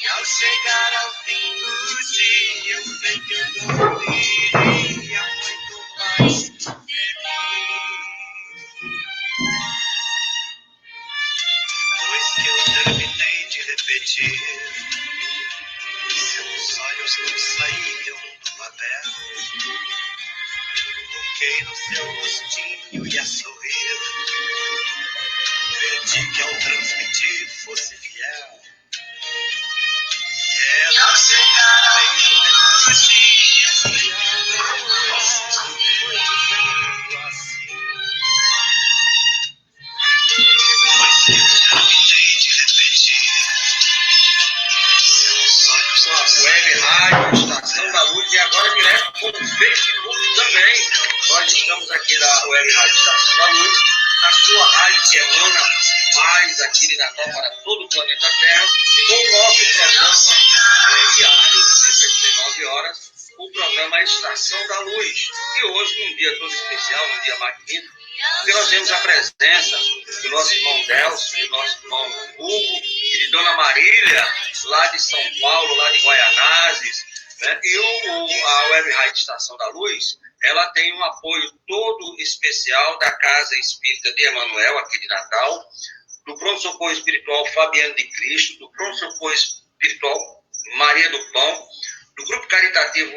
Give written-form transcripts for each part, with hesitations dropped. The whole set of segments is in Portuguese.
E ao chegar ao fim do dia, eu sei que eu dormiria muito mais feliz. Depois que eu terminei de repetir, seus olhos não saíam do papel. Toquei no seu rostinho e a sorrir. Pedi que ao transmitir fosse fiel. E ela chegar ao fim do dia, e a luz foi dizendo assim. Depois que eu terminei de repetir, seus olhos não saíam. Web Rádio, Estação da Luz, e agora direto com o Facebook também. Nós estamos aqui na Web Rádio Estação da Luz, a sua rádio que emana paz aqui de Natal para todo o planeta Terra, com o nosso programa diário, sempre às 19 horas, o programa Estação da Luz. E hoje, num dia todo especial, num dia magnífico, porque nós temos a presença do nosso irmão Delcio, do nosso irmão Hugo e de Dona Marília, lá de São Paulo, lá de Guaianazes, né? E a Web Rádio Estação da Luz, ela tem um apoio todo especial da Casa Espírita de Emanuel, aqui de Natal, do Pronto-Socorro Espiritual Fabiano de Cristo, do Pronto-Socorro Espiritual Maria do Pão, do Grupo Caritativo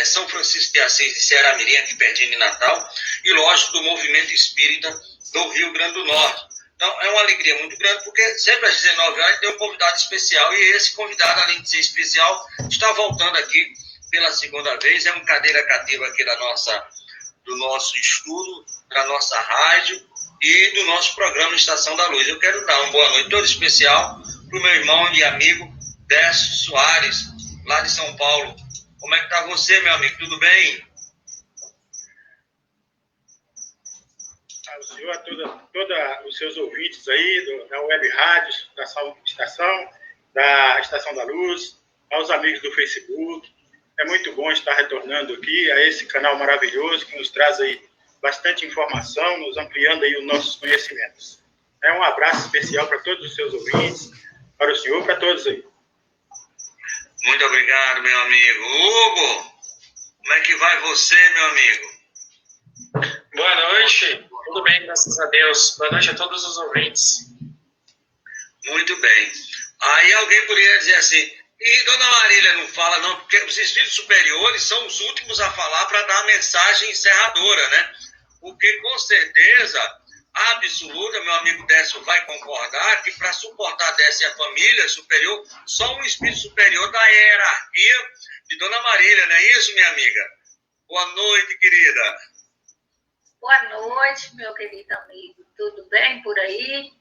São Francisco de Assis de Ceará Mirim, aqui pertinho de Natal, e, lógico, do Movimento Espírita do Rio Grande do Norte. Então, é uma alegria muito grande, porque sempre às 19 horas tem um convidado especial, e esse convidado, além de ser especial, está voltando aqui pela segunda vez, é um cadeira cativa aqui do nosso estudo, da nossa rádio e do nosso programa Estação da Luz. Eu quero dar uma boa noite toda especial para o meu irmão e amigo Décio Soares, lá de São Paulo. Como é que está você, meu amigo? Tudo bem? Ao senhor, a todos os seus ouvintes aí, da Web Rádio, da Estação da Luz, aos amigos do Facebook. É muito bom estar retornando aqui a esse canal maravilhoso que nos traz aí bastante informação, nos ampliando aí os nossos conhecimentos. Um abraço especial para todos os seus ouvintes, para o senhor, para todos aí. Muito obrigado, meu amigo. Hugo, como é que vai você, meu amigo? Boa noite, tudo bem, graças a Deus. Boa noite a todos os ouvintes. Muito bem. Aí alguém poderia dizer assim, e Dona Marília não fala não, porque os espíritos superiores são os últimos a falar para dar a mensagem encerradora, né? Porque com certeza absoluta, meu amigo Décio vai concordar, que para suportar Décio e a família superior, só um espírito superior da hierarquia de Dona Marília, não é isso, minha amiga? Boa noite, querida. Boa noite, meu querido amigo. Tudo bem por aí?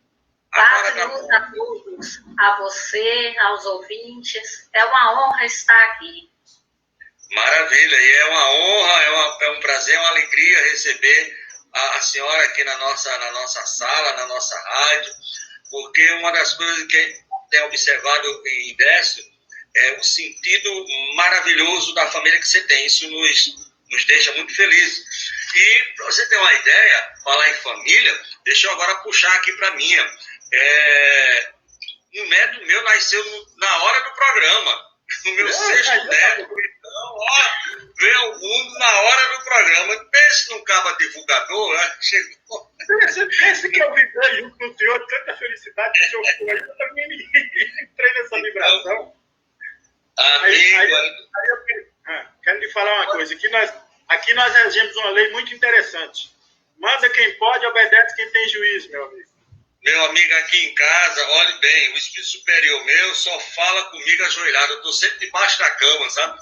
Paz e luz a todos, a você, aos ouvintes. É uma honra estar aqui. Maravilha, e é uma honra, é um prazer, é uma alegria receber a senhora aqui na nossa sala, na nossa rádio, porque uma das coisas que tem observado em Décio é o sentido maravilhoso da família que você tem. Isso nos deixa muito felizes. E, para você ter uma ideia, falar em família, deixa eu agora puxar aqui para minha. Um neto meu nasceu na hora do programa, no meu sexto neto. Então, veio ao mundo na hora do programa. Pense num cabo divulgador, né? Chegou. Você pensa que eu vivi junto com o senhor, tanta felicidade que o senhor foi, eu também entrei nessa vibração. Aí eu quero lhe falar uma coisa, aqui nós elegemos uma lei muito interessante. Manda quem pode, obedece quem tem juízo, meu amigo. Meu amigo, aqui em casa, olhe bem, o espírito superior meu só fala comigo ajoelhado. Eu estou sempre debaixo da cama, sabe?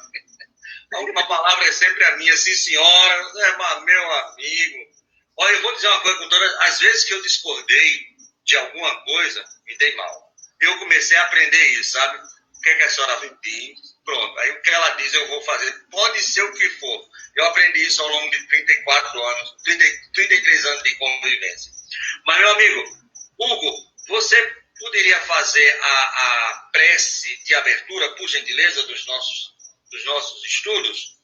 A última palavra é sempre a minha, sim, senhora, meu amigo. Olha, eu vou dizer uma coisa com todas. Às vezes que eu discordei de alguma coisa, me dei mal. Eu comecei a aprender isso, sabe? O que é que a senhora diz? Pronto, aí o que ela diz eu vou fazer. Pode ser o que for. Eu aprendi isso ao longo de 33 anos de convivência. Mas, meu amigo, Hugo, você poderia fazer a prece de abertura, por gentileza, dos nossos estudos?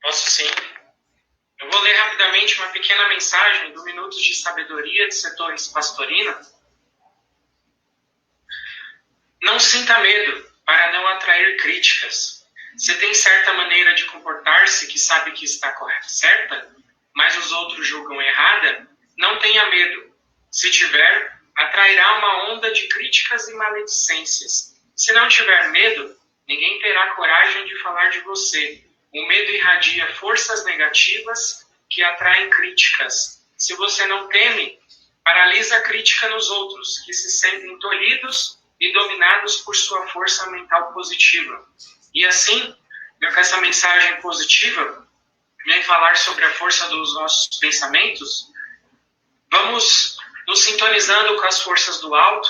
Posso sim. Eu vou ler rapidamente uma pequena mensagem do Minutos de Sabedoria de Setores Pastorina. Não sinta medo para não atrair críticas. Se tem certa maneira de comportar-se que sabe que está certa, mas os outros julgam errada, não tenha medo. Se tiver, atrairá uma onda de críticas e maledicências. Se não tiver medo, ninguém terá coragem de falar de você. O medo irradia forças negativas que atraem críticas. Se você não teme, paralisa a crítica nos outros, que se sentem tolhidos e dominados por sua força mental positiva. E assim, com essa mensagem positiva, vem falar sobre a força dos nossos pensamentos, vamos nos sintonizando com as forças do alto,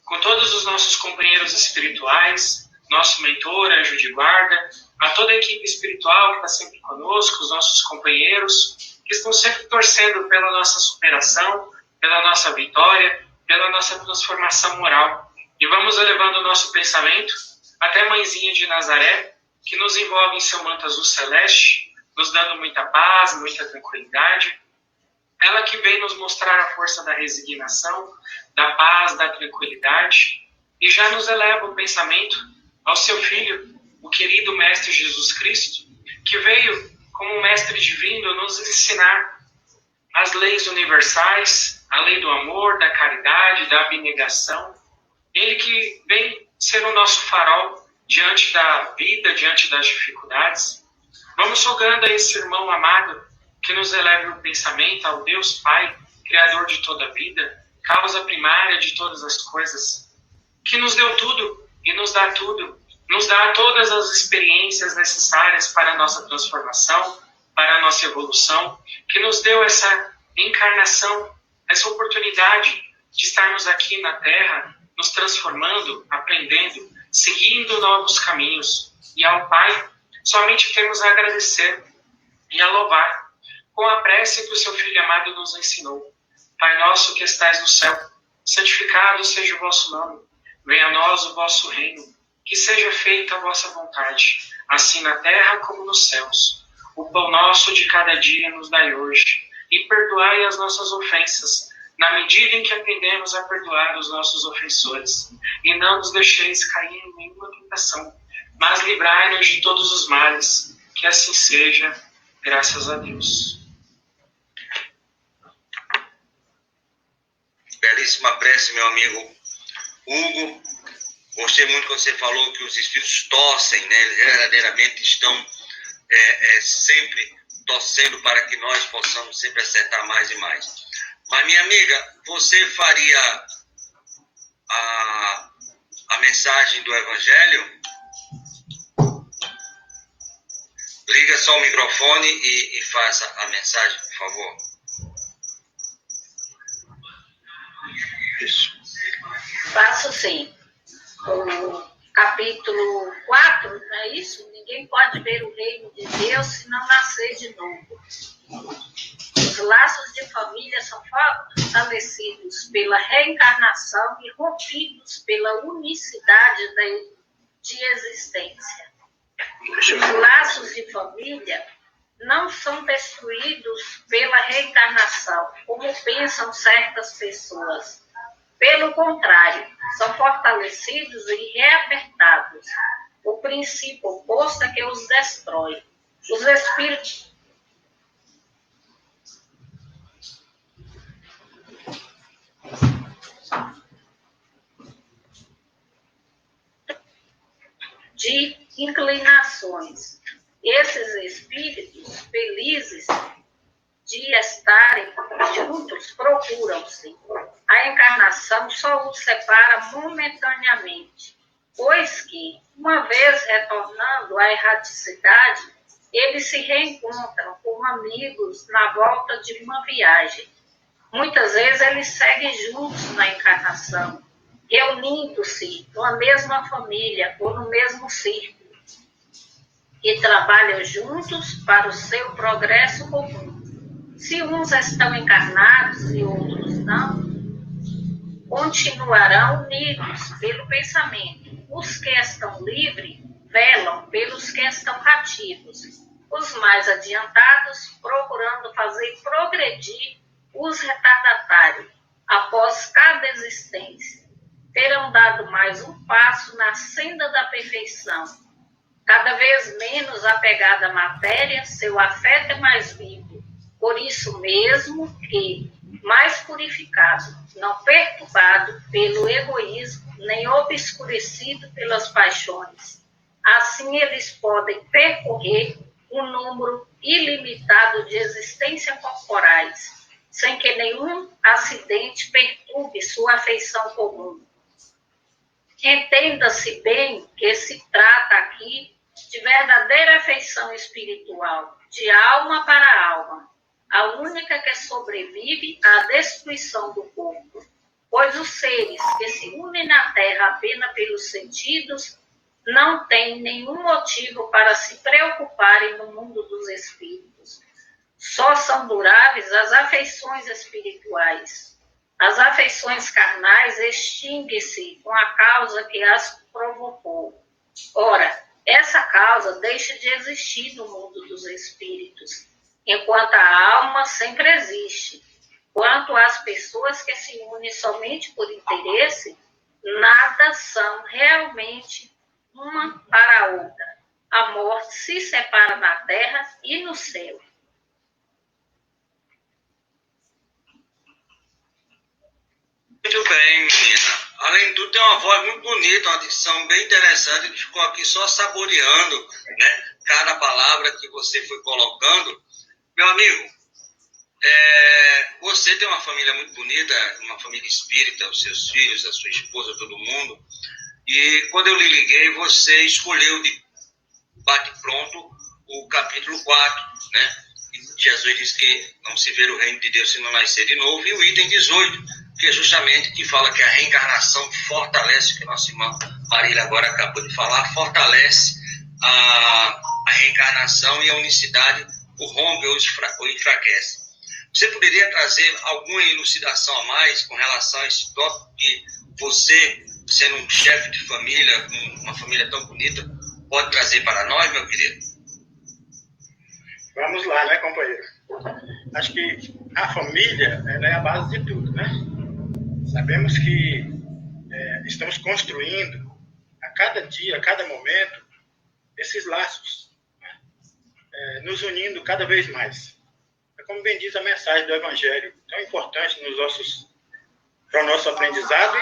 com todos os nossos companheiros espirituais, nosso mentor, anjo de guarda, a toda a equipe espiritual que está sempre conosco, os nossos companheiros, que estão sempre torcendo pela nossa superação, pela nossa vitória, pela nossa transformação moral. E vamos elevando o nosso pensamento até a Mãezinha de Nazaré, que nos envolve em seu manto azul celeste, nos dando muita paz, muita tranquilidade. Ela que vem nos mostrar a força da resignação, da paz, da tranquilidade, e já nos eleva o pensamento ao seu Filho, o querido Mestre Jesus Cristo, que veio como Mestre divino nos ensinar as leis universais, a lei do amor, da caridade, da abnegação. Ele que vem ser o nosso farol diante da vida, diante das dificuldades. Vamos rogando a esse irmão amado que nos eleve o pensamento ao Deus Pai, Criador de toda a vida, causa primária de todas as coisas, que nos deu tudo e nos dá tudo, nos dá todas as experiências necessárias para a nossa transformação, para a nossa evolução, que nos deu essa encarnação, essa oportunidade de estarmos aqui na Terra, nos transformando, aprendendo, seguindo novos caminhos. E ao Pai, somente temos a agradecer e a louvar, com a prece que o seu Filho amado nos ensinou. Pai nosso que estais no céu, santificado seja o vosso nome. Venha a nós o vosso reino. Que seja feita a vossa vontade, assim na terra como nos céus. O pão nosso de cada dia nos dai hoje. E perdoai as nossas ofensas, na medida em que aprendemos a perdoar os nossos ofensores. E não nos deixeis cair em nenhuma tentação, mas livrai-nos de todos os males. Que assim seja, graças a Deus. Belíssima prece, meu amigo Hugo. Gostei muito quando você falou que os espíritos torcem, né? Eles verdadeiramente estão sempre torcendo para que nós possamos sempre acertar mais e mais. Mas, minha amiga, você faria a mensagem do Evangelho? Liga só o microfone e faça a mensagem, por favor. Isso. Faço sim. O capítulo 4, não é isso? Ninguém pode ver o reino de Deus se não nascer de novo. Os laços de família são fortalecidos pela reencarnação e rompidos pela unicidade de existência. Os laços de família não são destruídos pela reencarnação, como pensam certas pessoas. Pelo contrário, são fortalecidos e reapertados. O princípio oposto é que os destrói. Os espíritos de inclinações. Esses espíritos felizes de estarem juntos procuram-se. A encarnação só os separa momentaneamente, pois que, uma vez retornando à erraticidade, eles se reencontram como amigos na volta de uma viagem. Muitas vezes eles seguem juntos na encarnação, reunindo-se numa mesma família ou no mesmo círculo, e trabalham juntos para o seu progresso comum. Se uns estão encarnados e outros não, continuarão unidos pelo pensamento. Os que estão livres velam pelos que estão cativos. Os mais adiantados procurando fazer progredir os retardatários após cada existência. terão dado mais um passo na senda da perfeição. Cada vez menos apegada à matéria, seu afeto é mais vivo. Por isso mesmo que, mais purificado, não perturbado pelo egoísmo, nem obscurecido pelas paixões. Assim eles podem percorrer um número ilimitado de existências corporais, sem que nenhum acidente perturbe sua afeição comum. Entenda-se bem que se trata aqui de verdadeira afeição espiritual, de alma para alma, a única que sobrevive à destruição do corpo, pois os seres que se unem na Terra apenas pelos sentidos não têm nenhum motivo para se preocuparem no mundo dos espíritos. Só são duráveis as afeições espirituais. As afeições carnais extinguem-se com a causa que as provocou. Ora, essa causa deixa de existir no mundo dos espíritos, enquanto a alma sempre existe. Quanto às pessoas que se unem somente por interesse, nada são realmente uma para a outra. A morte se separa na terra e no céu. Muito bem, menina. Além de tudo, tem uma voz muito bonita, uma dicção bem interessante. A gente ficou aqui só saboreando, né, cada palavra que você foi colocando. Meu amigo, você tem uma família muito bonita, uma família espírita, os seus filhos, a sua esposa, todo mundo. E quando eu lhe liguei, você escolheu de bate-pronto o capítulo 4, né? Jesus diz que não se vê o reino de Deus se não nascer de novo. E o item 18, que é justamente que fala que a reencarnação fortalece, que nossa irmã Marília agora acabou de falar, fortalece a reencarnação e a unicidade, o rompe ou enfraquece. Você poderia trazer alguma elucidação a mais com relação a esse tópico que você, sendo um chefe de família, com uma família tão bonita, pode trazer para nós, meu querido? Vamos lá, né, companheiro? Acho que a família, ela é a base de tudo, né? Sabemos que estamos construindo a cada dia, a cada momento, esses laços, né? Nos unindo cada vez mais. É como bem diz a mensagem do Evangelho, tão importante para o nosso aprendizado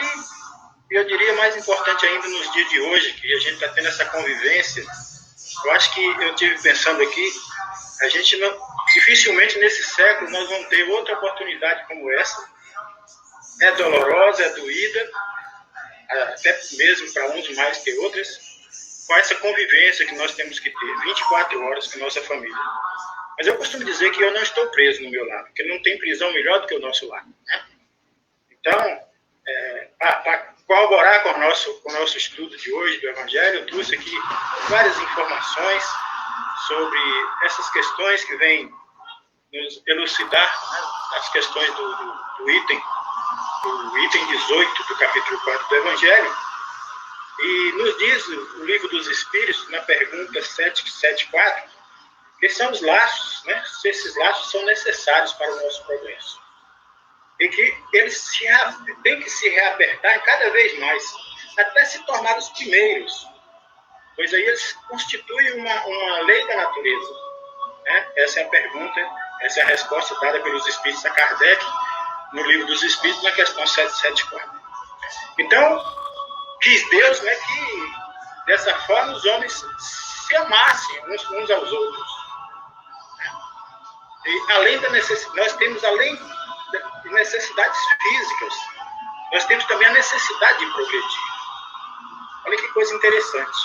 e eu diria mais importante ainda nos dias de hoje, que a gente está tendo essa convivência. Eu acho que eu estive pensando aqui, a gente dificilmente nesse século nós vamos ter outra oportunidade como essa. É dolorosa, é doída, até mesmo para uns mais que outras, com essa convivência que nós temos que ter 24 horas com a nossa família. Mas eu costumo dizer que eu não estou preso no meu lar, porque não tem prisão melhor do que o nosso lar, né? Então, para colaborar com o nosso estudo de hoje do Evangelho, eu trouxe aqui várias informações sobre essas questões que vêm nos elucidar, né, as questões do item 18 do capítulo 4 do Evangelho. E nos diz o Livro dos Espíritos, na pergunta 774, que são os laços, né, se esses laços são necessários para o nosso progresso. E que eles têm que se reapertar cada vez mais, até se tornar os primeiros, pois aí eles constituem uma lei da natureza, né? Essa é a pergunta, essa é a resposta dada pelos Espíritos a Kardec, no Livro dos Espíritos, na questão 774. Então, quis Deus, né, que dessa forma os homens se amassem uns aos outros. E além da necessidade, nós temos além de necessidades físicas, nós temos também a necessidade de progredir. Olha que coisa interessante.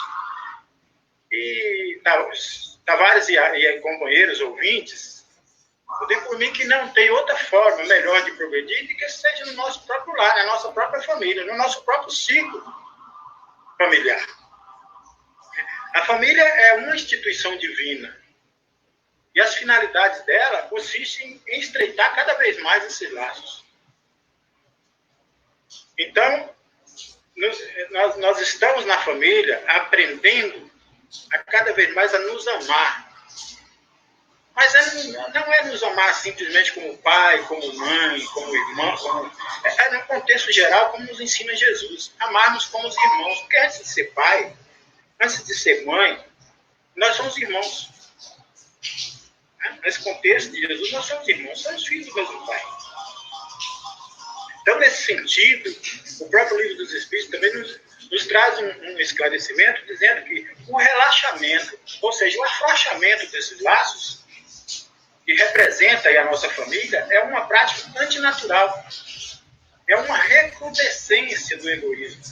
E Tavares e companheiros ouvintes, eu digo por mim que não tem outra forma melhor de progredir do que seja no nosso próprio lar, na nossa própria família, no nosso próprio ciclo familiar. A família é uma instituição divina. E as finalidades dela consistem em estreitar cada vez mais esses laços. Então, nós estamos na família aprendendo a cada vez mais a nos amar. Mas não é nos amar simplesmente como pai, como mãe, como irmão, é no contexto geral como nos ensina Jesus. Amarmos como os irmãos. Porque antes de ser pai, antes de ser mãe, nós somos irmãos. Nesse contexto de Jesus, nós somos irmãos, somos filhos do mesmo pai. Então, nesse sentido, o próprio Livro dos Espíritos também nos traz um esclarecimento dizendo que o relaxamento, ou seja, o afrouxamento desses laços, que representa aí a nossa família, é uma prática antinatural. É uma recrudescência do egoísmo.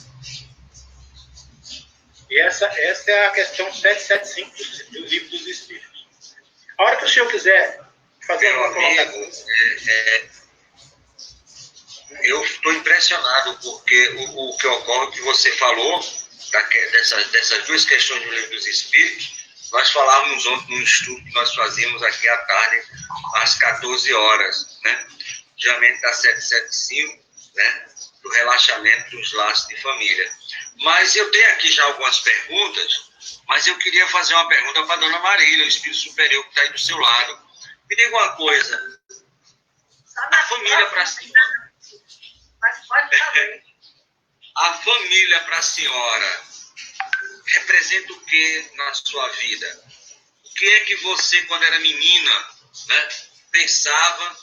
E essa é a questão 775 do Livro dos Espíritos. A hora que o senhor quiser fazer uma colocação... Eu estou impressionado porque o que ocorre, que você falou, dessas duas questões do Livro dos Espíritos, nós falávamos ontem num estudo que nós fazíamos aqui à tarde, às 14 horas, né? Geralmente da 775, né? Do relaxamento dos laços de família. Mas eu tenho aqui já algumas perguntas, mas eu queria fazer uma pergunta para a dona Marília, o Espírito Superior que está aí do seu lado. Me diga uma coisa, a família para a senhora... Mas pode saber. A família para a senhora representa o que na sua vida? O que é que você, quando era menina, né, pensava?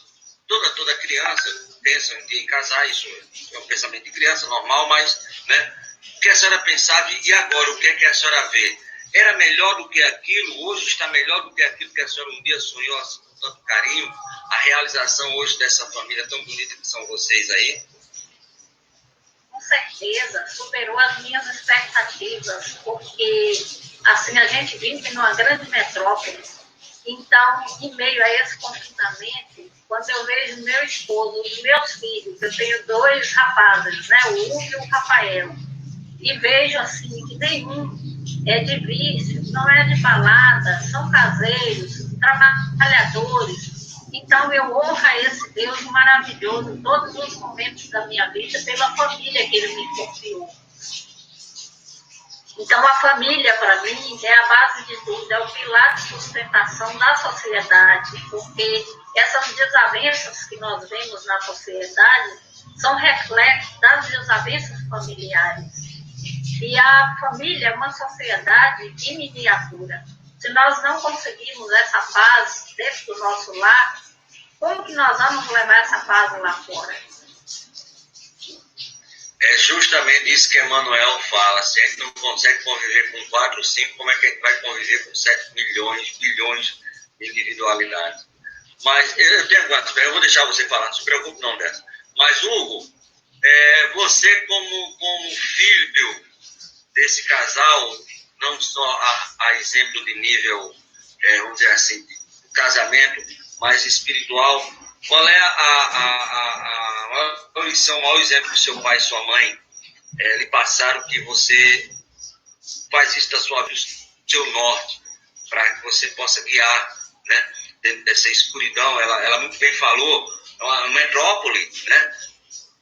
Toda criança pensa em casar, isso é um pensamento de criança, normal, mas, né, o que a senhora pensava e agora o que é que a senhora vê? Era melhor do que aquilo? Hoje está melhor do que aquilo que a senhora um dia sonhou assim, com tanto carinho? A realização hoje dessa família tão bonita que são vocês aí? Com certeza, superou as minhas expectativas, porque assim a gente vive numa grande metrópole. Então, em meio a esse confinamento, quando eu vejo meu esposo, os meus filhos, eu tenho 2 rapazes, né, o Hugo e o Rafael, e vejo assim que nenhum é de vício, não é de balada, são caseiros, trabalhadores. Então, eu honro a esse Deus maravilhoso em todos os momentos da minha vida pela família que Ele me confiou. Então, a família, para mim, é a base de tudo, é o pilar de sustentação da sociedade, porque essas desavenças que nós vemos na sociedade são reflexos das desavenças familiares. E a família é uma sociedade em miniatura. Se nós não conseguirmos essa paz dentro do nosso lar, como que nós vamos levar essa paz lá fora? É justamente isso que Emmanuel fala. Se a gente não consegue conviver com 4 ou 5, como é que a gente vai conviver com 7 milhões, bilhões de individualidades? Mas eu tenho agora, eu vou deixar você falar, não se preocupe não dessa. Mas, Hugo, você como filho desse casal, não só a exemplo de nível, vamos dizer assim, de casamento, mas espiritual, qual é a lição, o maior exemplo que seu pai e sua mãe lhe passaram, que você faz isso da sua vida, seu norte, para que você possa guiar, né, dentro dessa escuridão? Ela muito bem falou, é uma metrópole, né,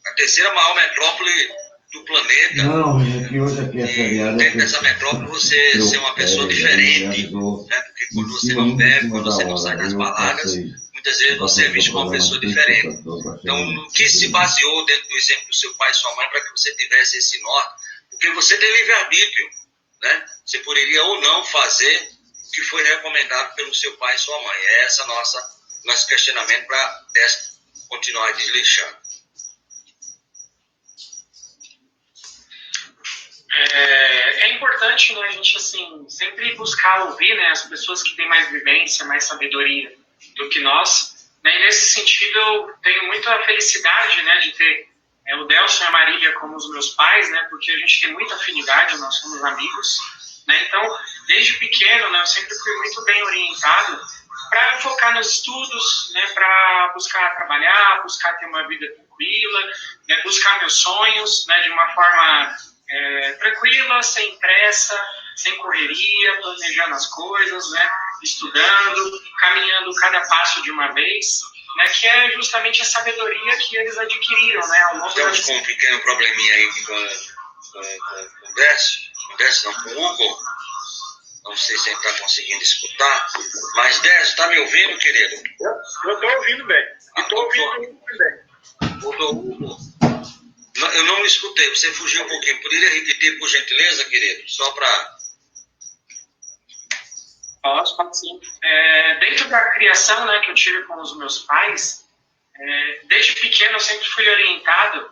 a 3ª maior metrópole do planeta. Não, que hoje aqui é feriado. Dentro dessa metrópole você ser uma pessoa diferente, né, porque quando você não bebe, quando você não sai das baladas, muitas vezes você é visto como uma pessoa diferente. Então, no que se baseou dentro do exemplo do seu pai e sua mãe para que você tivesse esse norte? Porque você tem livre-arbítrio, né? Você poderia ou não fazer o que foi recomendado pelo seu pai e sua mãe. É esse nosso questionamento para continuar desleixando. É importante, né, a gente assim, sempre buscar ouvir, né, as pessoas que têm mais vivência, mais sabedoria do que nós, né, e nesse sentido eu tenho muita felicidade, né, de ter o Delson e a Marília como os meus pais, né, porque a gente tem muita afinidade, nós somos amigos, né, então desde pequeno, né, eu sempre fui muito bem orientado para focar nos estudos, né, para buscar trabalhar, buscar ter uma vida tranquila, né, buscar meus sonhos, né, de uma forma tranquila, sem pressa, sem correria, planejando as coisas, né, estudando, caminhando cada passo de uma vez, né, que é justamente a sabedoria que eles adquiriram, né, ao longo Estamos com um pequeno probleminha aí com o Décio, não, com o Hugo. Não sei se ele está conseguindo escutar. Mas, Décio, está me ouvindo, querido? Eu estou ouvindo bem. E estou ouvindo muito bem. Doutor Hugo, eu não escutei. Você fugiu um pouquinho. Poderia repetir, por gentileza, querido? Só para... Posso sim. Dentro da criação, né, que eu tive com os meus pais, desde pequeno eu sempre fui orientado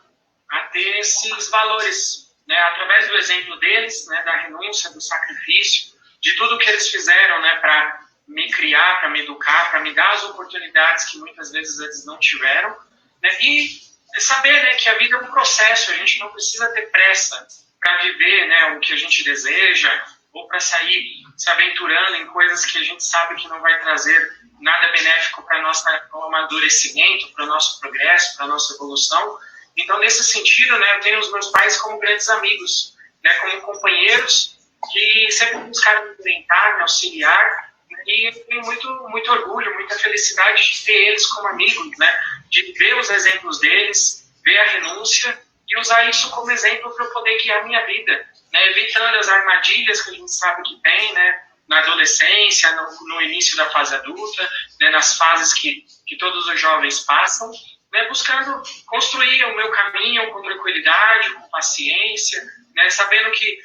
a ter esses valores, né, através do exemplo deles, né, da renúncia, do sacrifício, de tudo que eles fizeram, né, para me criar, para me educar, para me dar as oportunidades que muitas vezes eles não tiveram, né, e saber, né, que a vida é um processo, a gente não precisa ter pressa para viver, né, o que a gente deseja, ou para sair se aventurando em coisas que a gente sabe que não vai trazer nada benéfico para o nosso amadurecimento, para o nosso progresso, para a nossa evolução. Então, nesse sentido, né, eu tenho os meus pais como grandes amigos, né, como companheiros que sempre buscaram me orientar, me auxiliar, e eu tenho muito orgulho, muita felicidade de ter eles como amigos, né, de ver os exemplos deles, ver a renúncia e usar isso como exemplo para eu poder guiar a minha vida, né, evitando as armadilhas que a gente sabe que tem, né, na adolescência, no início da fase adulta, né, nas fases que todos os jovens passam, né, buscando construir o meu caminho com tranquilidade, com paciência, né, sabendo que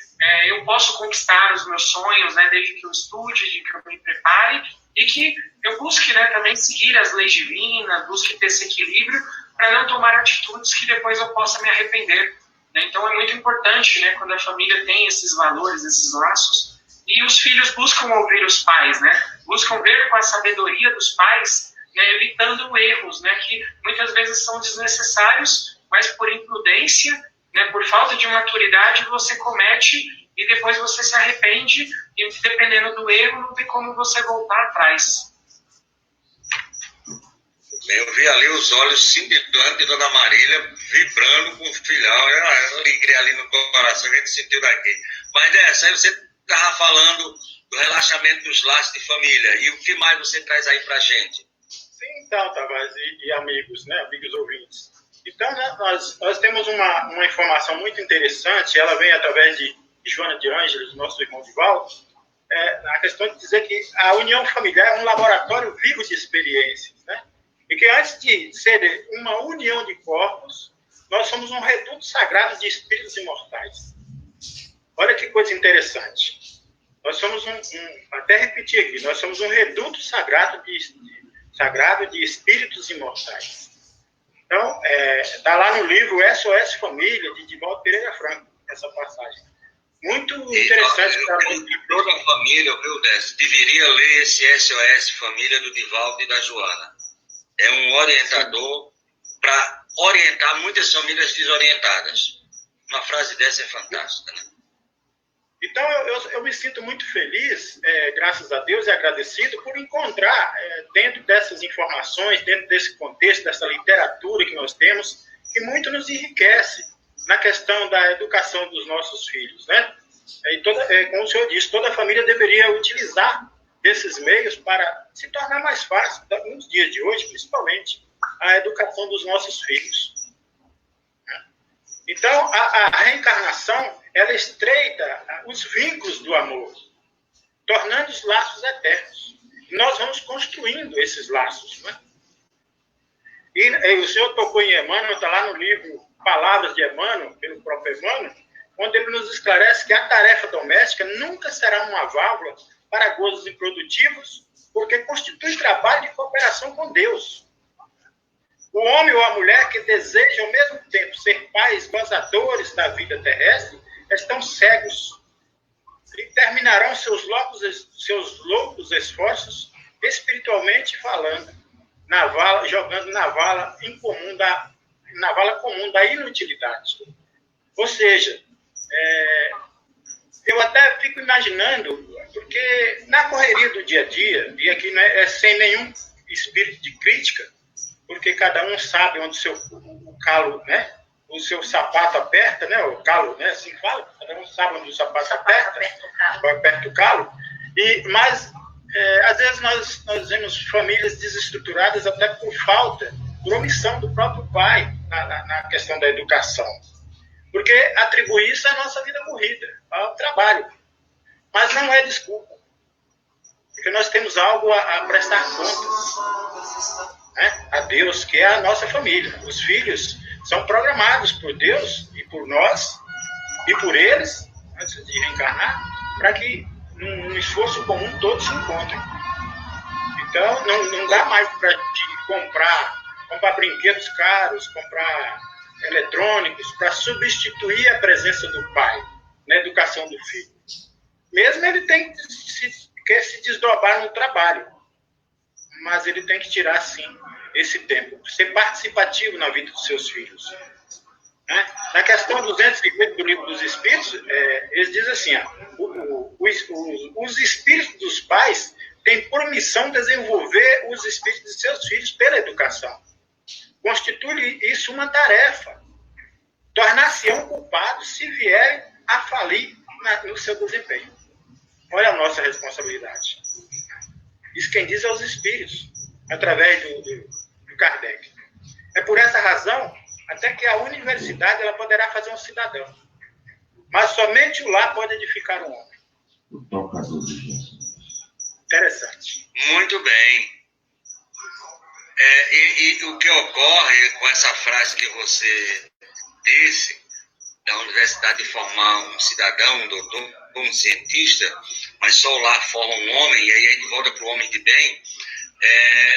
eu posso conquistar os meus sonhos, né, desde que eu estude, de que eu me prepare, e que eu busque, né, também seguir as leis divinas, busque ter esse equilíbrio para não tomar atitudes que depois eu possa me arrepender. Né? Então é muito importante, né, quando a família tem esses valores, esses laços, e os filhos buscam ouvir os pais, né, buscam ver com a sabedoria dos pais, né, evitando erros, né, que muitas vezes são desnecessários, mas por imprudência, né, por falta de maturidade, você comete e depois você se arrepende e dependendo do erro, não tem como você voltar atrás. Eu vi ali os olhos cintilantes de Dona Marília vibrando com o filhão. Eu alegria ali no coração, a gente sentiu daqui. Mas dessa, aí você estava falando do relaxamento dos laços de família. E o que mais você traz aí pra gente? Sim, então, Tavares e amigos, né, amigos ouvintes. Então, né, nós temos uma informação muito interessante, ela vem através de Joana de Ângeles, nosso irmão Divaldo, a questão de dizer que a união familiar é um laboratório vivo de experiências, né? E que antes de ser uma união de corpos, nós somos um reduto sagrado de espíritos imortais. Olha que coisa interessante. Nós somos até repetir aqui, nós somos um reduto sagrado de espíritos imortais. Então, está lá no livro SOS Família, de Divaldo Pereira Franco, essa passagem. Muito interessante. Toda a família, viu, Décio, deveria ler esse SOS Família do Divaldo e da Joana. É um orientador para orientar muitas famílias desorientadas. Uma frase dessa é fantástica, né? Então, eu me sinto muito feliz, graças a Deus, e agradecido por encontrar, dentro dessas informações, dentro desse contexto, dessa literatura que nós temos, que muito nos enriquece na questão da educação dos nossos filhos, né? Como o senhor disse, toda família deveria utilizar desses meios para se tornar mais fácil, nos dias de hoje, principalmente, a educação dos nossos filhos. Então, a reencarnação, ela estreita os vínculos do amor, tornando os laços eternos. E nós vamos construindo esses laços, né? E o senhor tocou em Emmanuel, está lá no livro Palavras de Emmanuel, pelo próprio Emmanuel, onde ele nos esclarece que a tarefa doméstica nunca será uma válvula para gozos improdutivos, porque constitui trabalho de cooperação com Deus. O homem ou a mulher que desejam ao mesmo tempo ser pais gozadores da vida terrestre estão cegos e terminarão seus loucos esforços, espiritualmente falando, jogando na vala comum da inutilidade. Ou seja, eu até fico imaginando, porque na correria do dia a dia, e aqui é sem nenhum espírito de crítica, porque cada um sabe onde o calo, né? O seu sapato aperta, né? O calo, né? Assim fala, cada um sabe onde o sapato aperta, aperta o calo. Mas, às vezes, nós vemos famílias desestruturadas até por omissão do próprio pai na questão da educação. Porque atribui isso à nossa vida corrida, ao trabalho. Mas não é desculpa. Porque nós temos algo a prestar contas, né, a Deus, que é a nossa família. Os filhos são programados por Deus e por nós e por eles, antes de reencarnar, para que num esforço comum todos se encontrem. Então, não dá mais para comprar brinquedos caros, comprar eletrônicos, para substituir a presença do pai na educação do filho. Mesmo ele quer se desdobrar no trabalho, mas ele tem que tirar, sim, esse tempo, ser participativo na vida dos seus filhos. Né? Na questão 250 do Livro dos Espíritos, eles dizem assim, os espíritos dos pais têm por missão desenvolver os espíritos de seus filhos pela educação. Constitui isso uma tarefa. Tornar-se-ão culpados se vierem a falir no seu desempenho. Olha a nossa responsabilidade. Isso quem diz é os espíritos, através do Kardec. É por essa razão até que a universidade ela poderá fazer um cidadão. Mas somente o lar pode edificar um homem. O tocador de Jesus. Interessante. Muito bem. E o que ocorre com essa frase que você disse, da universidade formar um cidadão, um doutor, um cientista, mas só o lar forma um homem, e aí ele volta para o homem de bem.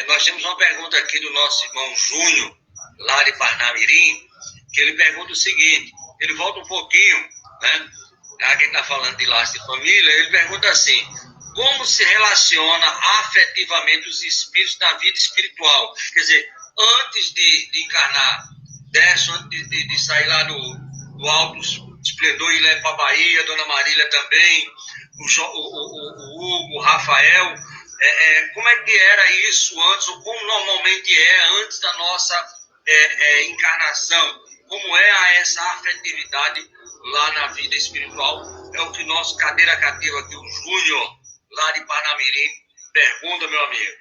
Nós temos uma pergunta aqui do nosso irmão Júnior, lá de Parnamirim, que ele pergunta o seguinte, ele volta um pouquinho, né? Já que ele está falando de laço de família, ele pergunta assim, como se relaciona afetivamente os espíritos na vida espiritual? Quer dizer, antes de encarnar, antes de sair lá do alto esplendor e ir para a Bahia, Dona Marília também, o Hugo, o Rafael, como é que era isso antes, ou como normalmente é antes da nossa encarnação? Como é essa afetividade lá na vida espiritual? É o que o nosso cadeira cativa aqui, o Júnior, lá de Parnamirim, pergunta, meu amigo.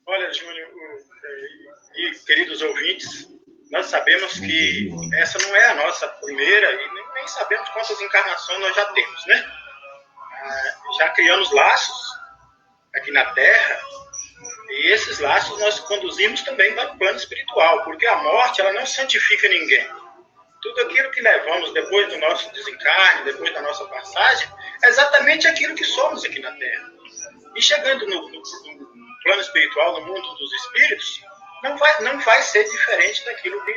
Olha, Júnior e queridos ouvintes, nós sabemos que essa não é a nossa primeira e nem sabemos quantas encarnações nós já temos, né? Já criamos laços aqui na Terra e esses laços nós conduzimos também para o plano espiritual, porque a morte ela não santifica ninguém. Tudo aquilo que levamos depois do nosso desencarne, depois da nossa passagem, é exatamente aquilo que somos aqui na Terra. E chegando no plano espiritual, no mundo dos espíritos, não vai ser diferente daquilo que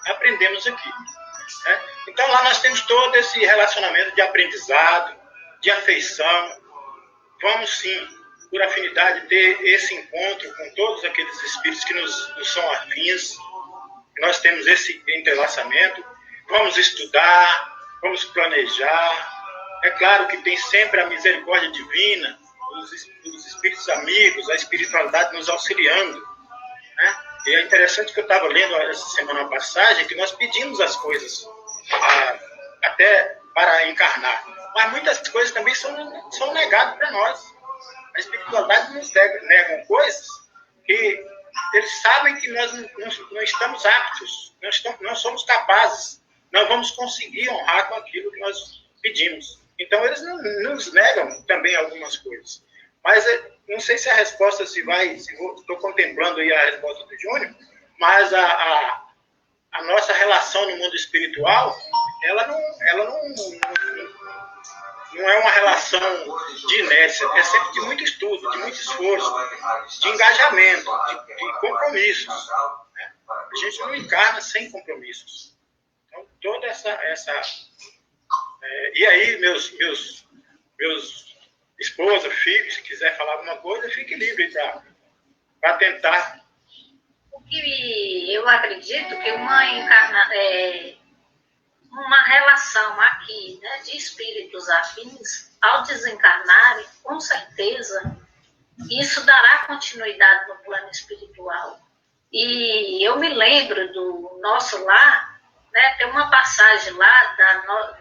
aprendemos aqui. Né? Então lá nós temos todo esse relacionamento de aprendizado, de afeição. Vamos sim, por afinidade, ter esse encontro com todos aqueles espíritos que nos são afins. Nós temos esse entrelaçamento. Vamos estudar, vamos planejar. É claro que tem sempre a misericórdia divina, os espíritos amigos, a espiritualidade nos auxiliando. Né? E é interessante que eu estava lendo essa semana passagem que nós pedimos as coisas até para encarnar. Mas muitas coisas também são negadas para nós. A espiritualidade nos nega coisas que eles sabem que nós não estamos aptos, não somos capazes. Não vamos conseguir honrar com aquilo que nós pedimos. Então, eles nos negam também algumas coisas. Mas não sei se a resposta estou contemplando aí a resposta do Júnior, mas a nossa relação no mundo espiritual, ela não é uma relação de inércia, é sempre de muito estudo, de muito esforço, de engajamento, de compromissos. Né? A gente não encarna sem compromissos. Então, toda essa e aí, meus esposa, filhos, se quiser falar alguma coisa, fique livre para tentar. O que eu acredito que uma relação aqui, né, de espíritos afins, ao desencarnarem, com certeza, isso dará continuidade no plano espiritual. E eu me lembro do nosso lar, né, tem uma passagem lá da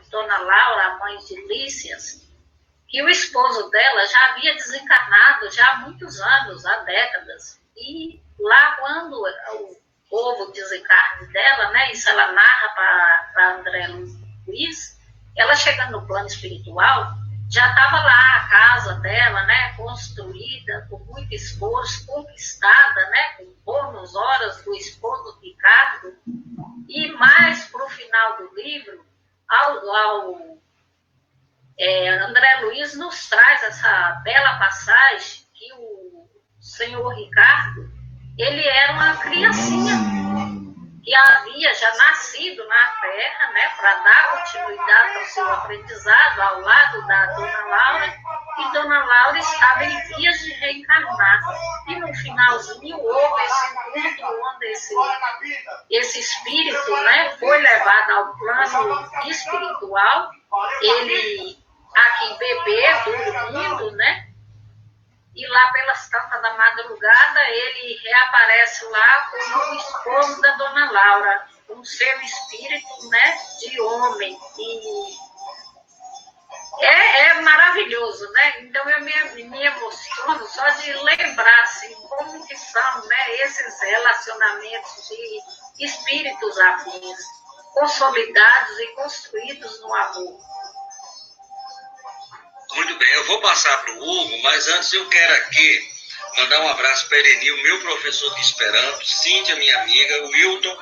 Dona Laura, a mãe de Lícias, que o esposo dela já havia desencarnado já há muitos anos, há décadas. E lá quando houve o desencarne dela, né, isso ela narra para André Luiz, ela chegando no plano espiritual, já estava lá a casa dela, né, construída com muito esforço, conquistada, né, com bônus horas do esposo Ricardo. E mais para o final do livro, André Luiz nos traz essa bela passagem que o senhor Ricardo, ele era uma criancinha que havia já nascido na terra, né, para dar continuidade ao seu aprendizado ao lado da Dona Laura, e Dona Laura estava em vias de reencarnar. E no finalzinho houve esse encontro onde esse espírito, né, foi levado ao plano espiritual, ele aqui bebê, dormindo, né? E lá pelas tantas da madrugada, ele reaparece lá como o esposo da Dona Laura, um seu espírito, né, de homem. E é maravilhoso, né? Então eu me emociono só de lembrar, assim, como que são, né, esses relacionamentos de espíritos afins, consolidados e construídos no amor. Muito bem, eu vou passar para o Hugo, mas antes eu quero aqui mandar um abraço para Erenil, meu professor de Esperanto, Cíntia, minha amiga, Wilton,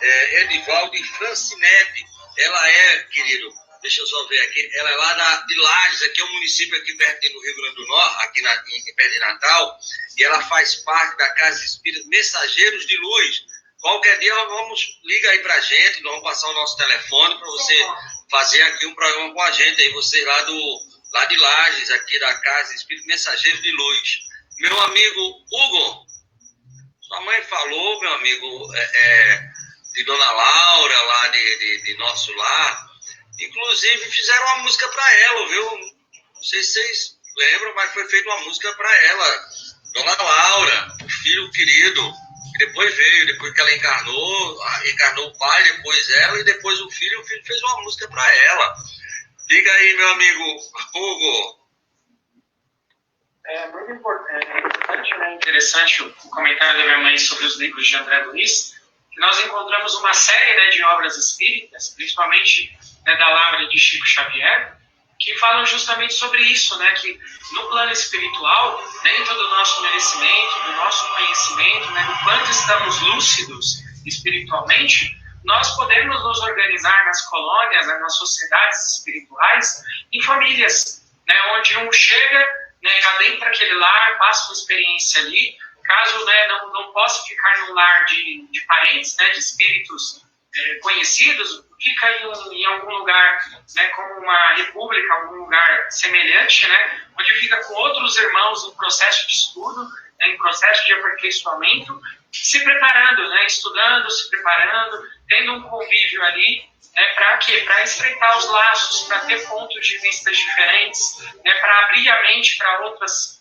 Edivaldo e Francinete. Ela querido, deixa eu só ver aqui, ela é lá de Lages, aqui é um município aqui perto do Rio Grande do Norte, aqui perto de Natal, e ela faz parte da Casa Espírita Mensageiros de Luz. Qualquer dia liga aí pra gente, nós vamos passar o nosso telefone para você fazer aqui um programa com a gente, aí você lá de Lages, aqui da Casa Espírita Mensageiros de Luz. Meu amigo Hugo, sua mãe falou, meu amigo, de Dona Laura, lá de nosso lar. Inclusive, fizeram uma música para ela, viu? Não sei se vocês lembram, mas foi feita uma música para ela. Dona Laura, o filho querido, que depois que ela encarnou o pai, depois ela, e depois o filho fez uma música para ela. Diga aí, meu amigo Hugo. É muito importante, né? Interessante o comentário da minha mãe sobre os livros de André Luiz, que nós encontramos uma série, né, de obras espíritas, principalmente, né, da Lavra de Chico Xavier, que falam justamente sobre isso, né, que no plano espiritual, dentro do nosso merecimento, do nosso conhecimento, né, do quanto estamos lúcidos espiritualmente, nós podemos nos organizar nas colônias, né, nas sociedades espirituais, em famílias, né, onde um chega, né, adentra aquele lar, passa uma experiência ali, caso, né, não possa ficar num lar de parentes, né, de espíritos conhecidos, fica em algum lugar, né, como uma república, algum lugar semelhante, né, onde fica com outros irmãos em processo de estudo, né, em processo de aperfeiçoamento, se preparando, né, estudando, se preparando, tendo um convívio ali, né, para quê? Para estreitar os laços, para ter pontos de vista diferentes, né, para abrir a mente para outros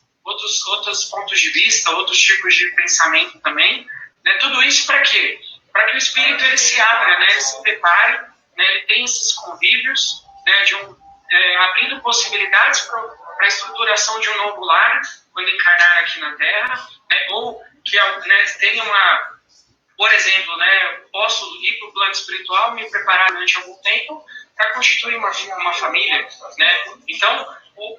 pontos de vista, outros tipos de pensamento também, né, tudo isso para quê? Para que o espírito ele se abra, né, ele se prepare, né, ele tenha esses convívios, né, abrindo possibilidades para a estruturação de um novo lar, quando encarnar aqui na Terra, né, ou que, né, tenha por exemplo, né, posso ir para o plano espiritual, me preparar durante algum tempo para constituir uma família, né? Então,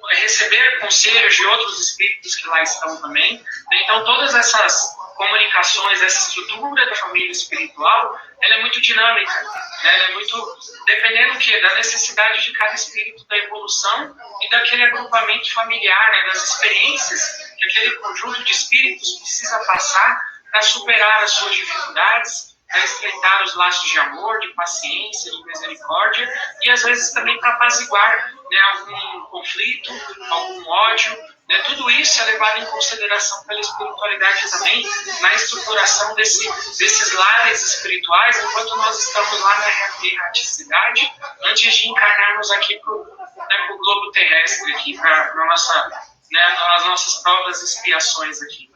receber conselhos de outros espíritos que lá estão também, né? Então, todas essas comunicações, essa estrutura da família espiritual, ela é muito dinâmica, né? Ela é muito, dependendo do quê? Da necessidade de cada espírito, da evolução e daquele agrupamento familiar, né? Das experiências que aquele conjunto de espíritos precisa passar para superar as suas dificuldades, para estreitar os laços de amor, de paciência, de misericórdia, e às vezes também para apaziguar, né, algum conflito, algum ódio. Né, tudo isso é levado em consideração pela espiritualidade também, na estruturação desses lares espirituais, enquanto nós estamos lá na erraticidade, antes de encarnarmos aqui para o globo terrestre, aqui, para né, as nossas provas e expiações aqui.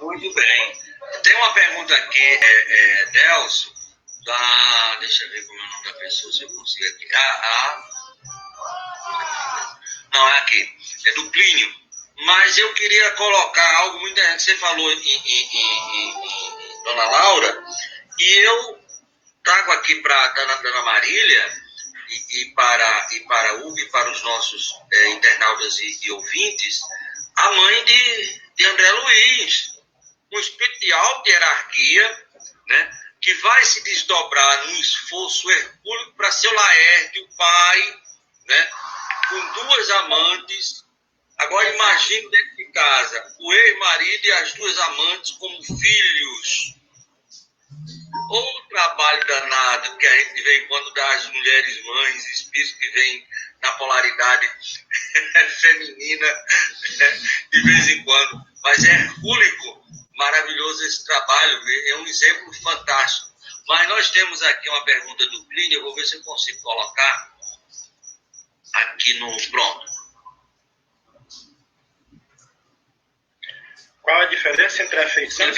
Muito bem. Tem uma pergunta aqui, Delcio, deixa eu ver como é o nome da pessoa, se eu consigo aqui. Não, é aqui. É do Plínio. Mas eu queria colocar algo muito interessante. Você falou em Dona Laura, e eu trago aqui para a Dona Marília e para Hugo e para os nossos internautas e ouvintes, a mãe de André Luiz, um espírito de alta hierarquia, né, que vai se desdobrar num esforço hercúleo para seu Laerte, o pai, né, com 2 amantes. Agora imagine dentro de casa o ex-marido e as 2 amantes como filhos. Ou trabalho danado que a gente de vez em quando dá às mulheres mães, espíritos que vêm na polaridade feminina de vez em quando. Mas é hercúlico, maravilhoso esse trabalho, é um exemplo fantástico. Mas nós temos aqui uma pergunta do Plínio, eu vou ver se eu consigo colocar aqui no pronto. Qual a diferença entre a afeição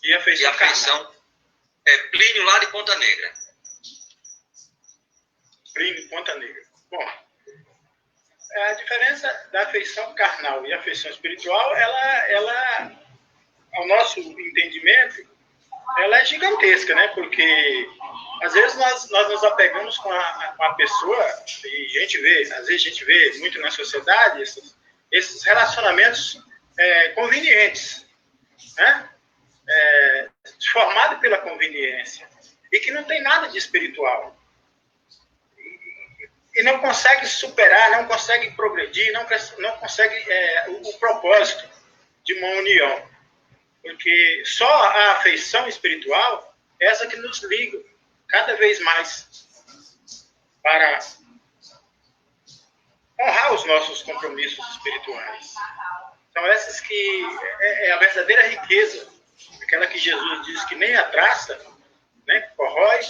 e a afeição? É Plínio lá de Ponta Negra. Plínio, Ponta Negra. Bom, a diferença da afeição carnal e a afeição espiritual, ela, ao nosso entendimento, ela é gigantesca, né? Porque às vezes nós nos apegamos com a pessoa e às vezes a gente vê muito na sociedade esses relacionamentos convenientes, né? Formado pela conveniência e que não tem nada de espiritual e não consegue superar, não consegue progredir, não consegue o propósito de uma união, porque só a afeição espiritual é essa que nos liga cada vez mais para honrar os nossos compromissos espirituais. São essas que é a verdadeira riqueza, aquela que Jesus diz que nem a traça, né, corrói,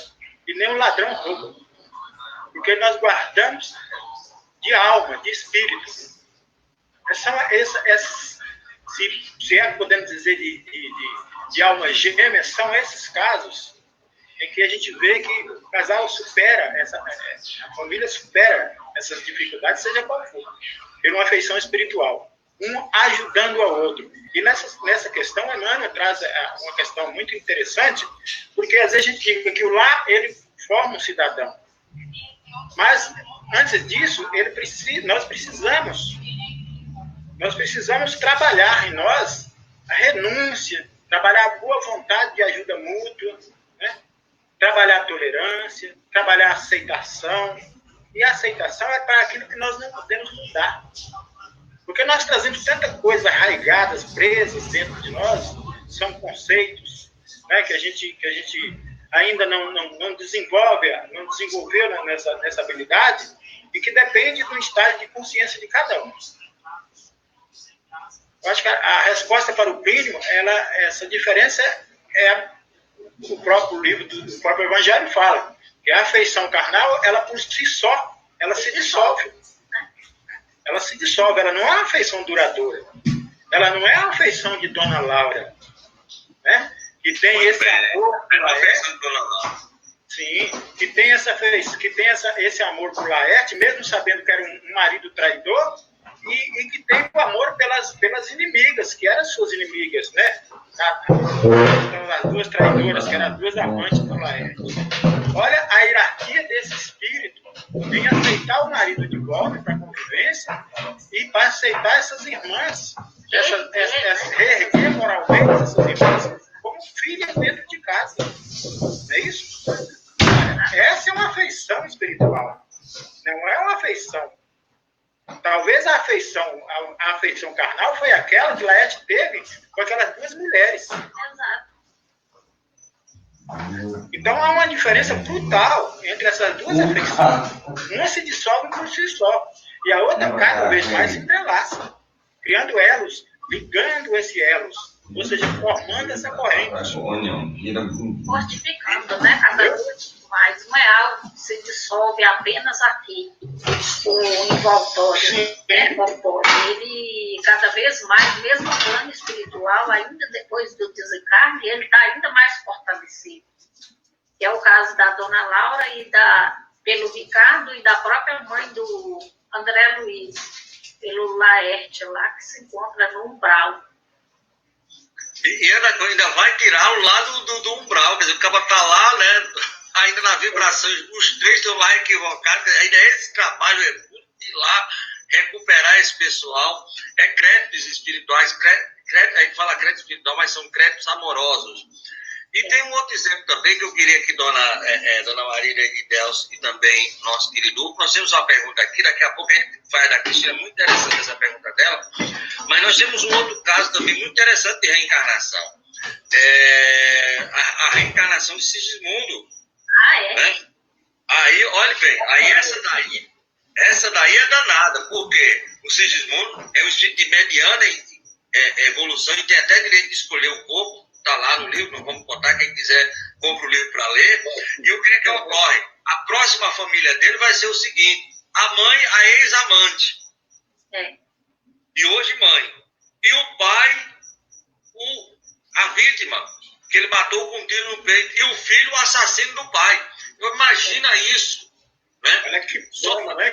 e nem o ladrão rouba. Porque nós guardamos de alma, de espírito. Se podemos dizer de alma gêmea, são esses casos em que a gente vê que o casal supera, a família supera essas dificuldades, seja qual for, por uma afeição espiritual. Um ajudando ao outro. E nessa questão, a Emmanuel traz uma questão muito interessante, porque às vezes a gente diz que o lar, ele forma um cidadão. Mas, antes disso, nós precisamos trabalhar em nós a renúncia, trabalhar a boa vontade de ajuda mútua, né? Trabalhar a tolerância, trabalhar a aceitação. E a aceitação é para aquilo que nós não podemos mudar. Porque nós trazemos tanta coisa arraigadas, presas dentro de nós, são conceitos, né, que a gente ainda não desenvolveu nessa habilidade e que depende do estado de consciência de cada um. Eu acho que a resposta para o Plínio, essa diferença o próprio livro do próprio Evangelho fala, que a afeição carnal, ela por si só, ela se dissolve. Ela se dissolve, ela não é uma afeição duradoura. Ela não é a afeição de Dona Laura, né? Que tem esse amor por Laerte. Sim, que tem esse amor por Laerte, mesmo sabendo que era um marido traidor, e que tem o amor pelas inimigas, que eram suas inimigas, né? Então, as 2 traidoras, que eram as 2 amantes do Laerte. Olha a hierarquia desse espírito em aceitar o marido de volta para a convivência e para aceitar essas irmãs, reerguer moralmente essas irmãs como filhas dentro de casa. Não é isso? Essa é uma afeição espiritual. Não é uma afeição. Talvez a afeição carnal foi aquela que Laerte teve com aquelas 2 mulheres. Exato. Então há uma diferença brutal entre essas 2 afeições. Uma se dissolve por si só, e a outra cada vez mais se entrelaça, criando elos, ligando esses elos, ou seja, formando essa corrente. Fortificando, né? Cada vez mais. Não é algo que se dissolve apenas aqui, o envoltório, né? Ele cada vez mais, mesmo no plano espiritual, ainda depois do desencarne, ele está ainda mais fortalecido. Que é o caso da Dona Laura pelo Ricardo e da própria mãe do André Luiz, pelo Laerte lá, que se encontra no umbral. E ela ainda vai tirar o lado do umbral, quer dizer, o cara tá lá, né? ainda na vibração, os 3 estão lá equivocados, ainda esse trabalho é de lá recuperar esse pessoal, créditos espirituais, a gente fala crédito espiritual, mas são créditos amorosos. E tem um outro exemplo também que eu queria que Dona Marília e Delcio e também nosso querido Hugo, nós temos uma pergunta aqui, daqui a pouco a gente faz da Cristina, muito interessante essa pergunta dela, mas nós temos um outro caso também muito interessante de reencarnação, a reencarnação de Sigismundo. Né? Aí, olha bem, aí essa daí é danada, porque o Sigismundo é um espírito de mediana evolução e tem até direito de escolher o corpo, está lá no livro, não vamos contar, quem quiser compra o livro para ler. E o que ocorre? A próxima família dele vai ser o seguinte, a mãe, a ex-amante. E hoje mãe. E o pai, a vítima, que ele matou com um tiro no peito. E o filho, o assassino do pai. Então, imagina isso. Né? Olha que forma, né?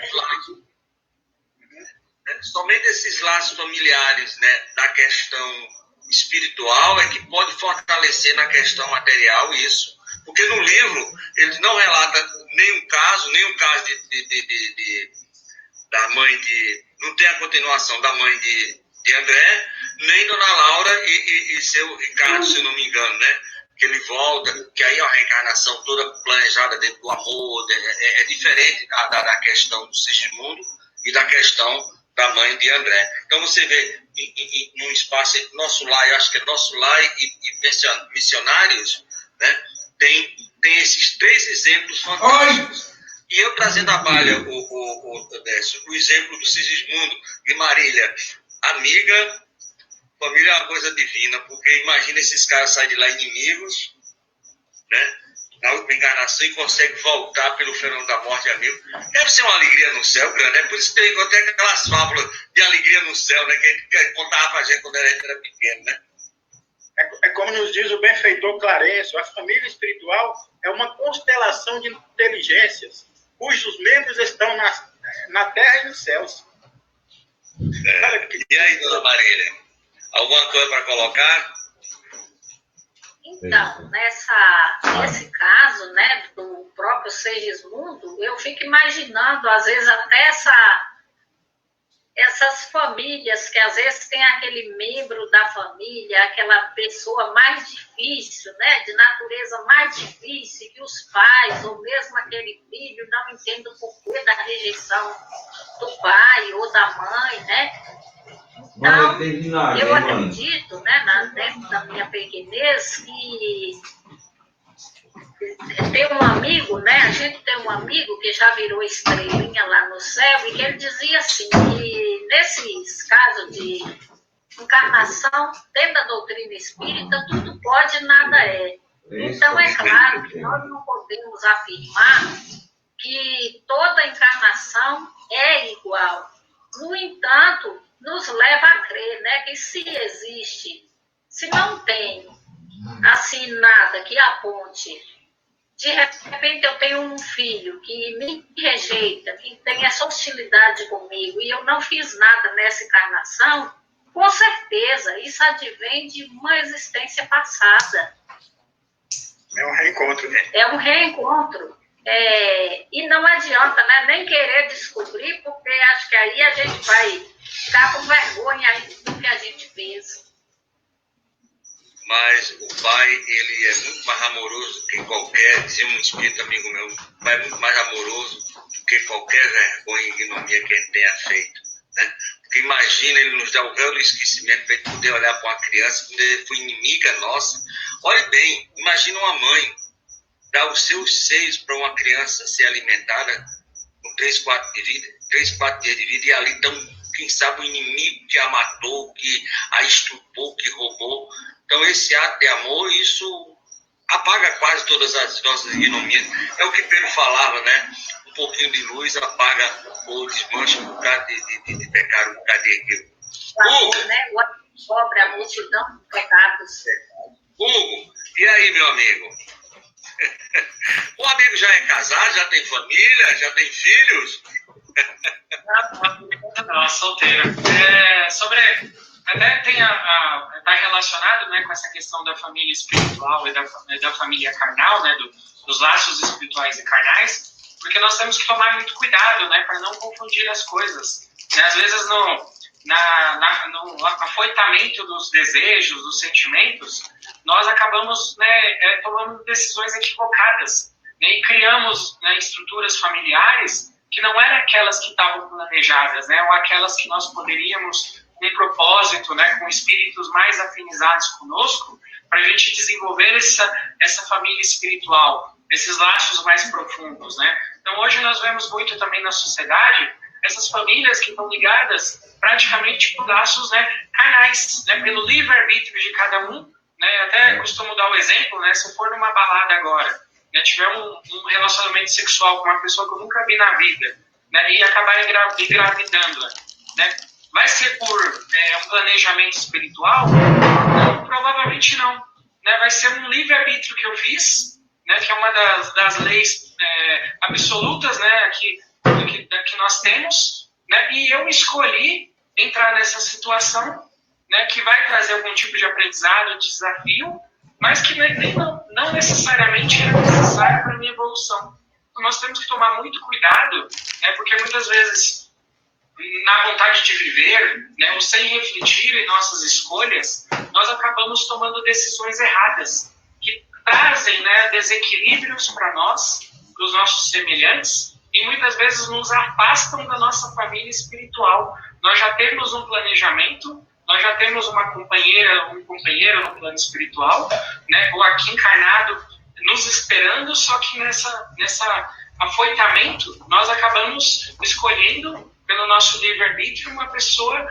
Somente esses laços familiares, né, da questão espiritual é que pode fortalecer na questão material isso. Porque no livro ele não relata nenhum caso da mãe de... Não tem a continuação da mãe de André, nem Dona Laura e seu Ricardo, se eu não me engano, né? Que ele volta, que aí é uma reencarnação toda planejada dentro do amor, é diferente da questão do Sigismundo e da questão da mãe de André. Então você vê num espaço entre Nosso Lar, eu acho que é Nosso Lar e Missionários, né? Tem esses 3 exemplos fantásticos. E eu trazendo à balha o exemplo do Sigismundo e Marília, amiga, família é uma coisa divina, porque imagina esses caras saírem de lá inimigos, né? Na última encarnação e consegue voltar pelo fenômeno da morte amigo. Deve ser uma alegria no céu grande, né? Por isso que tem até aquelas fábulas de alegria no céu, né? Que a gente contava pra gente quando a gente era pequeno, né? É como nos diz o benfeitor Clarencio, a família espiritual é uma constelação de inteligências, cujos membros estão na terra e nos céus. E aí, Dona Marília? Alguma coisa para colocar? Então, nesse caso, né, do próprio Sigismundo, eu fico imaginando, às vezes, até essas famílias que, às vezes, tem aquele membro da família, aquela pessoa mais difícil, né, de natureza mais difícil, que os pais, ou mesmo aquele filho, não entendem o porquê da rejeição do pai ou da mãe, né? Então, eu acredito, né, dentro da minha pequenez, que tem um amigo, né, a gente tem um amigo que já virou estrelinha lá no céu, e que ele dizia assim, que nesses casos de encarnação, dentro da doutrina espírita, tudo pode e nada é. Então, é claro que nós não podemos afirmar que toda encarnação é igual. No entanto, nos leva a crer, né, que se existe, se não tem, assim, nada que aponte, de repente eu tenho um filho que me rejeita, que tem essa hostilidade comigo, e eu não fiz nada nessa encarnação, com certeza, isso advém de uma existência passada. É um reencontro, né? É um reencontro. E não adianta, né, nem querer descobrir, porque acho que aí a gente vai ficar com vergonha aí do que a gente fez. Mas o pai, ele é muito mais amoroso que qualquer, dizia um espírito amigo meu, o pai é muito mais amoroso do que qualquer vergonha e ignomia que ele tenha feito, né? Porque imagina, ele nos dá o véu do esquecimento para ele poder olhar para uma criança que ele foi inimiga nossa. Olhe bem, imagina uma mãe dar os seus seios para uma criança ser alimentada com 3, 4 dias de vida, e ali estão, quem sabe, o inimigo que a matou, que a estupou, que roubou. Então, esse ato de amor, isso apaga quase todas as nossas ignominias. É o que Pedro falava, né? Um pouquinho de luz apaga ou desmancha um bocado de pecado, um bocado de equívoco. Hugo, né? O pobre, a multidão de pecados. Hugo, e aí, meu amigo? O amigo já é casado, já tem família, já tem filhos? Não, solteiro. até está relacionado, né, com essa questão da família espiritual e da família carnal, né, dos laços espirituais e carnais, porque nós temos que tomar muito cuidado, né, para não confundir as coisas. Né? Às vezes no afoitamento dos desejos, dos sentimentos, nós acabamos, né, tomando decisões equivocadas, né, e criamos, né, estruturas familiares que não eram aquelas que estavam planejadas, né, ou aquelas que nós poderíamos, com propósito, né, com espíritos mais afinizados conosco, para a gente desenvolver essa família espiritual, esses laços mais profundos. Né? Então hoje nós vemos muito também na sociedade essas famílias que estão ligadas praticamente por laços, né, carnais, né, pelo livre-arbítrio de cada um. Né, até costumo dar o exemplo, né, se eu for numa balada agora, né, tiver um relacionamento sexual com uma pessoa que eu nunca vi na vida, né, e acabar engravidando, né, vai ser por um planejamento espiritual? Não, provavelmente não. Né, vai ser um livre-arbítrio que eu fiz, né, que é uma das leis absolutas, né, que nós temos, né, e eu escolhi entrar nessa situação, né, que vai trazer algum tipo de aprendizado, desafio, mas que não necessariamente era necessário para a minha evolução. Então, nós temos que tomar muito cuidado, né, porque muitas vezes, na vontade de viver, né, ou sem refletir em nossas escolhas, nós acabamos tomando decisões erradas, que trazem, né, desequilíbrios para nós, para os nossos semelhantes, e muitas vezes nos afastam da nossa família espiritual. Nós já temos um planejamento, nós já temos uma companheira, um companheiro no plano espiritual, né, ou aqui encarnado, nos esperando, só que nessa afoitamento, nós acabamos escolhendo, pelo nosso livre-arbítrio, uma pessoa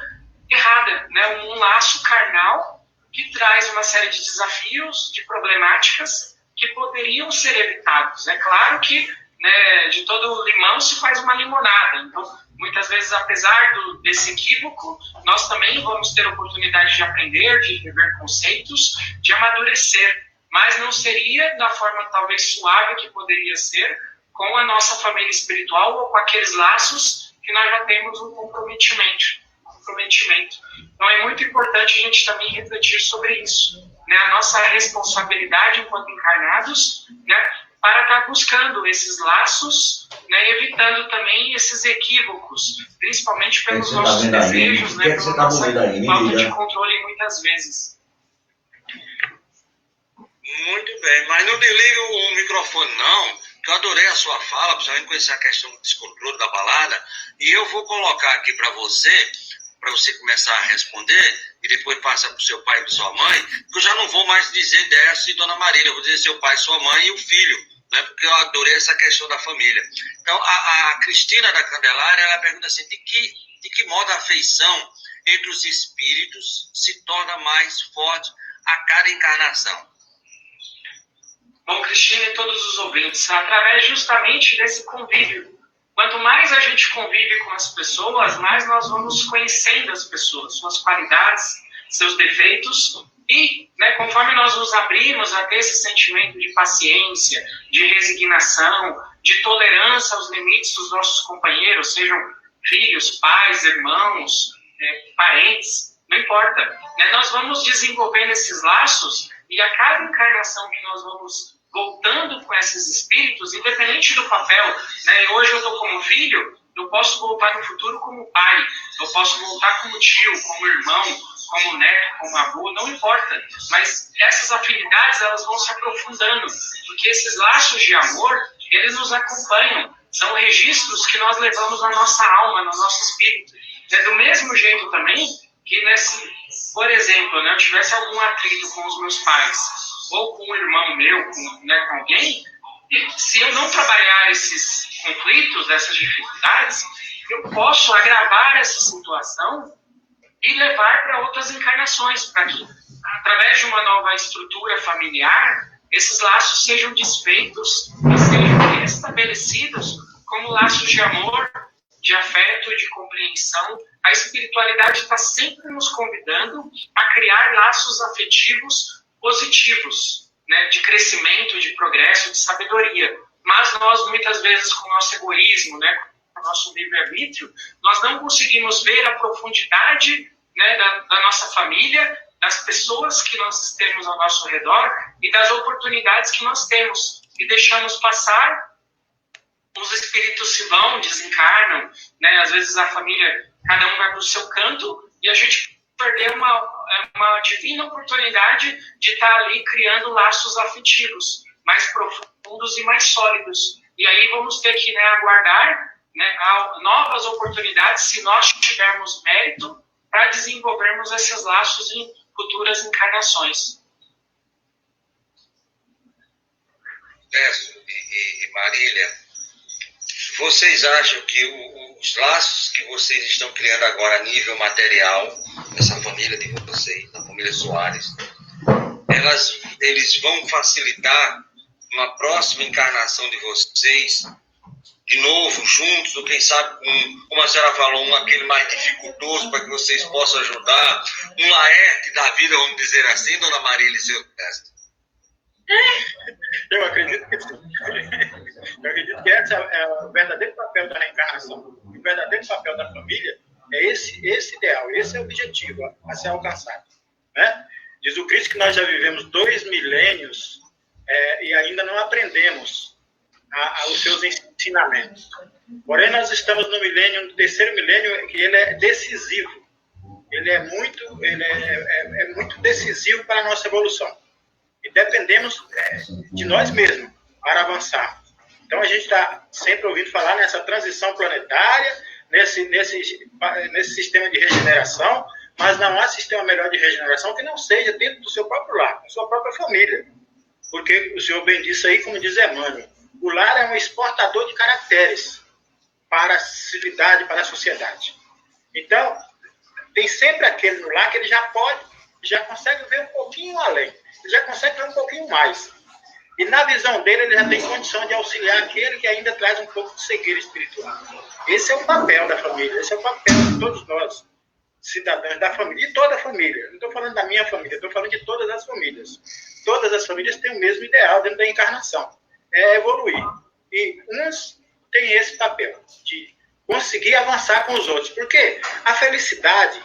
errada, né, um laço carnal que traz uma série de desafios, de problemáticas que poderiam ser evitados. É claro que, né, de todo limão se faz uma limonada. Então, muitas vezes, apesar desse equívoco, nós também vamos ter oportunidade de aprender, de rever conceitos, de amadurecer. Mas não seria da forma talvez suave que poderia ser com a nossa família espiritual ou com aqueles laços que nós já temos um comprometimento. Então é muito importante a gente também refletir sobre isso. Né? A nossa responsabilidade enquanto encarnados, né, para estar buscando esses laços, né, evitando também esses equívocos, principalmente pelos nossos desejos, né, pela nossa falta de controle muitas vezes. Muito bem, mas não desliga o microfone não, que eu adorei a sua fala, principalmente com essa questão do descontrole da balada, e eu vou colocar aqui para você começar a responder, e depois passa para o seu pai e para sua mãe, porque eu já não vou mais dizer Décio e Dona Marília, eu vou dizer seu pai, sua mãe e o filho, né, porque eu adorei essa questão da família. Então, a Cristina da Candelária, ela pergunta assim, de que modo a afeição entre os espíritos se torna mais forte a cada encarnação? Bom, Cristina e todos os ouvintes, através justamente desse convívio. Quanto mais a gente convive com as pessoas, mais nós vamos conhecendo as pessoas, suas qualidades, seus defeitos, e, né, conforme nós nos abrimos a ter esse sentimento de paciência, de resignação, de tolerância aos limites dos nossos companheiros, sejam filhos, pais, irmãos, parentes, não importa. Né, nós vamos desenvolvendo esses laços, e a cada encarnação que nós vamos voltando com esses espíritos, independente do papel, né, hoje eu estou como filho, eu posso voltar no futuro como pai, eu posso voltar como tio, como irmão, como neto, como avô, não importa. Mas essas afinidades, elas vão se aprofundando, porque esses laços de amor, eles nos acompanham, são registros que nós levamos na nossa alma, no nosso espírito. É do mesmo jeito também que, por exemplo, né, eu tivesse algum atrito com os meus pais, ou com um irmão meu, com alguém, e se eu não trabalhar esses conflitos, essas dificuldades, eu posso agravar essa situação e levar para outras encarnações, para que, através de uma nova estrutura familiar, esses laços sejam desfeitos e sejam restabelecidos como laços de amor, de afeto, de compreensão. A espiritualidade está sempre nos convidando a criar laços afetivos positivos, né, de crescimento, de progresso, de sabedoria. Mas nós, muitas vezes, com o nosso egoísmo, né, com o nosso livre-arbítrio, nós não conseguimos ver a profundidade né, da nossa família, das pessoas que nós temos ao nosso redor e das oportunidades que nós temos. E deixamos passar, os espíritos se vão, desencarnam, né? Às vezes a família, cada um vai para o seu canto e a gente perdeu uma divina oportunidade de estar ali criando laços afetivos mais profundos e mais sólidos. E aí vamos ter que, né, aguardar, né, novas oportunidades, se nós tivermos mérito, para desenvolvermos esses laços em futuras encarnações. E Marília, vocês acham que os laços que vocês estão criando agora a nível material, essa família de vocês, a família Soares, eles vão facilitar uma próxima encarnação de vocês, de novo, juntos, ou quem sabe, como a senhora falou, aquele mais dificultoso, para que vocês possam ajudar, um Laerte da vida, vamos dizer assim, dona Marília e seu Teste? Eu acredito que sim. Eu acredito que esse é o verdadeiro papel da reencarnação. O verdadeiro papel da família é esse ideal, esse é o objetivo a ser alcançado. Né? Diz o Cristo que nós já vivemos 2 milênios e ainda não aprendemos os seus ensinamentos. Porém, nós estamos no terceiro milênio, que ele é decisivo. Ele é muito decisivo para a nossa evolução. E dependemos de nós mesmos para avançar. Então, a gente está sempre ouvindo falar nessa transição planetária, nesse sistema de regeneração, mas não há sistema melhor de regeneração que não seja dentro do seu próprio lar, da sua própria família. Porque o senhor bem disse aí, como diz Emmanuel, o lar é um exportador de caracteres para a civilidade, para a sociedade. Então, tem sempre aquele no lar que ele já consegue ver um pouquinho além, ele já consegue ver um pouquinho mais. E na visão dele, ele já tem condição de auxiliar aquele que ainda traz um pouco de cegueira espiritual. Esse é o papel da família, esse é o papel de todos nós, cidadãos da família, de toda a família. Não estou falando da minha família, estou falando de todas as famílias. Todas as famílias têm o mesmo ideal dentro da encarnação, é evoluir. E uns têm esse papel de conseguir avançar com os outros. Porque a felicidade,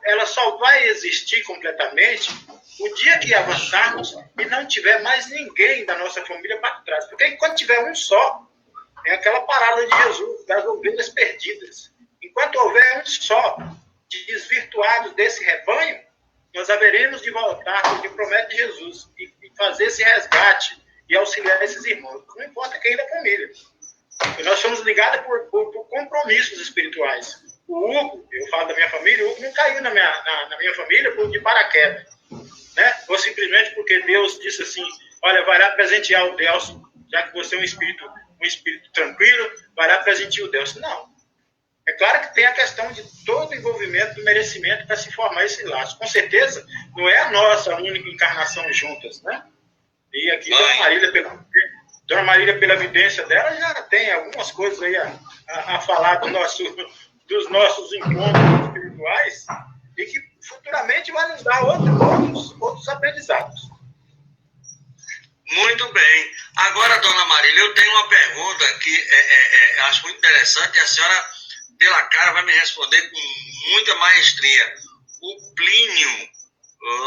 ela só vai existir completamente o dia que avançarmos e não tiver mais ninguém da nossa família para trás. Porque enquanto tiver um só, é aquela parábola de Jesus, das ovelhas perdidas. Enquanto houver um só de desvirtuados desse rebanho, nós haveremos de voltar, porque promete Jesus, e fazer esse resgate e auxiliar esses irmãos. Não importa quem da família. E nós somos ligados por compromissos espirituais. O Hugo, eu falo da minha família, o Hugo não caiu na minha família de paraquedas. Né? Ou simplesmente porque Deus disse assim, olha, vai lá presentear o Deus, já que você é um espírito tranquilo, vai lá presentear o Deus. Não. É claro que tem a questão de todo o envolvimento do merecimento para se formar esse laço. Com certeza, não é a nossa única encarnação juntas, né? E aqui, Dona Marília, pela evidência dela, já tem algumas coisas aí a falar dos nossos encontros espirituais e que futuramente vai nos dar outros aprendizados. Muito bem. Agora, Dona Marília, eu tenho uma pergunta que acho muito interessante e a senhora, pela cara, vai me responder com muita maestria. O Plínio,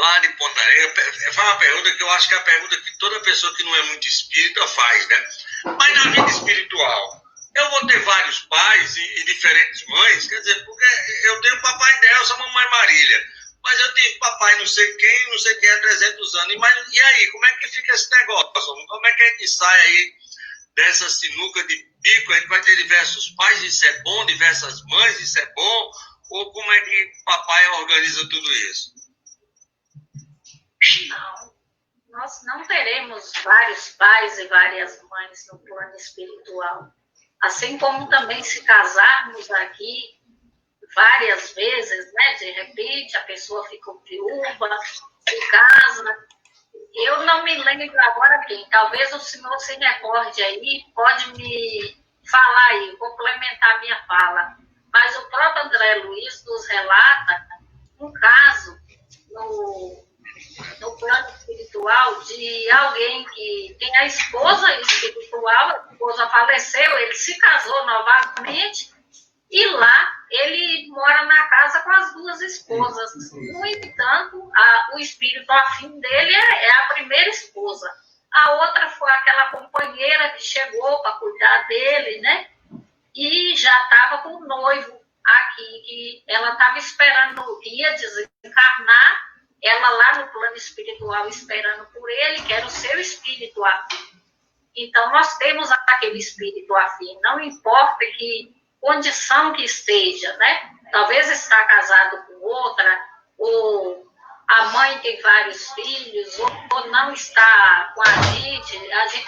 lá de Ponta Negra, faz uma pergunta que eu acho que é a pergunta que toda pessoa que não é muito espírita faz, né? Mas na vida espiritual, eu vou ter vários pais e diferentes mães, quer dizer, porque eu tenho papai Delsa, mamãe Marília, mas eu tive papai não sei quem há 300 anos. E aí, como é que fica esse negócio? Como é que a gente sai aí dessa sinuca de pico? A gente vai ter diversos pais, isso é bom, diversas mães, isso é bom? Ou como é que papai organiza tudo isso? Não, nós não teremos vários pais e várias mães no plano espiritual. Assim como também se casarmos aqui várias vezes, né? De repente a pessoa fica viúva, se casa. Eu não me lembro agora quem, talvez o senhor se recorde aí, pode me falar aí, complementar a minha fala. Mas o próprio André Luiz nos relata um caso no plano espiritual de alguém que tem a esposa espiritual, a esposa faleceu, ele se casou novamente E lá ele mora na casa com as 2 esposas. No entanto, o espírito afim dele é a primeira esposa. A outra foi aquela companheira que chegou para cuidar dele, né? E já estava com o noivo aqui, que ela estava esperando, ia desencarnar, ela lá no plano espiritual esperando por ele, que era o seu espírito afim. Então, nós temos aquele espírito afim, não importa que condição que esteja, né? Talvez está casado com outra, ou a mãe tem vários filhos, ou não está com a gente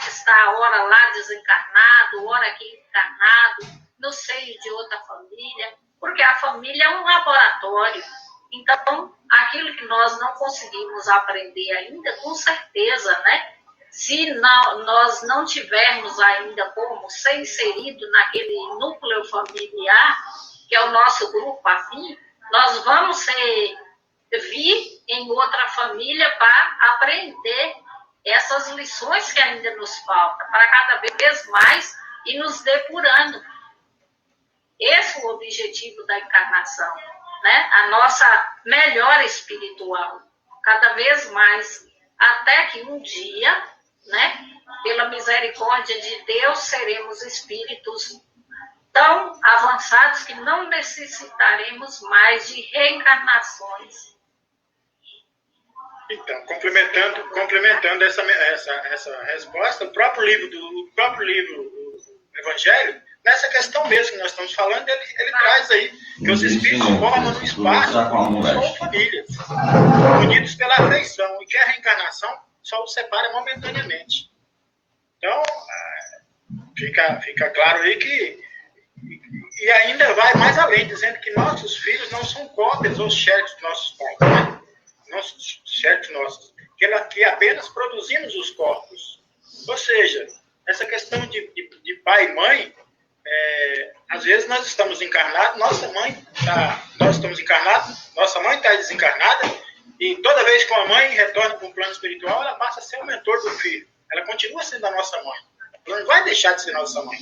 está ora lá desencarnado, ora aqui encarnado, no seio de outra família, porque a família é um laboratório. Então, aquilo que nós não conseguimos aprender ainda, com certeza, né? Se nós não tivermos ainda como ser inserido naquele núcleo familiar, que é o nosso grupo afim, nós vamos vir em outra família para aprender essas lições que ainda nos faltam, para cada vez mais ir nos depurando. Esse é o objetivo da encarnação, né? A nossa melhora espiritual, cada vez mais, até que um dia, né, pela misericórdia de Deus, seremos espíritos tão avançados que não necessitaremos mais de reencarnações. Então, complementando essa resposta, o próprio livro do Evangelho, nessa questão mesmo que nós estamos falando, ele traz aí que os espíritos formam no espaço, são famílias, unidos pela afeição, e que a reencarnação só os separa momentaneamente. Então, fica claro aí que, e ainda vai mais além, dizendo que nossos filhos não são cópias ou xerox dos nossos pais, né? Nossos xerox nossos, que apenas produzimos os corpos. Ou seja, essa questão de pai e mãe, às vezes nós estamos encarnados, nós estamos encarnados, nossa mãe está desencarnada, e toda vez que uma mãe retorna para um plano espiritual, ela passa a ser o mentor do filho. Ela continua sendo a nossa mãe. Ela não vai deixar de ser nossa mãe.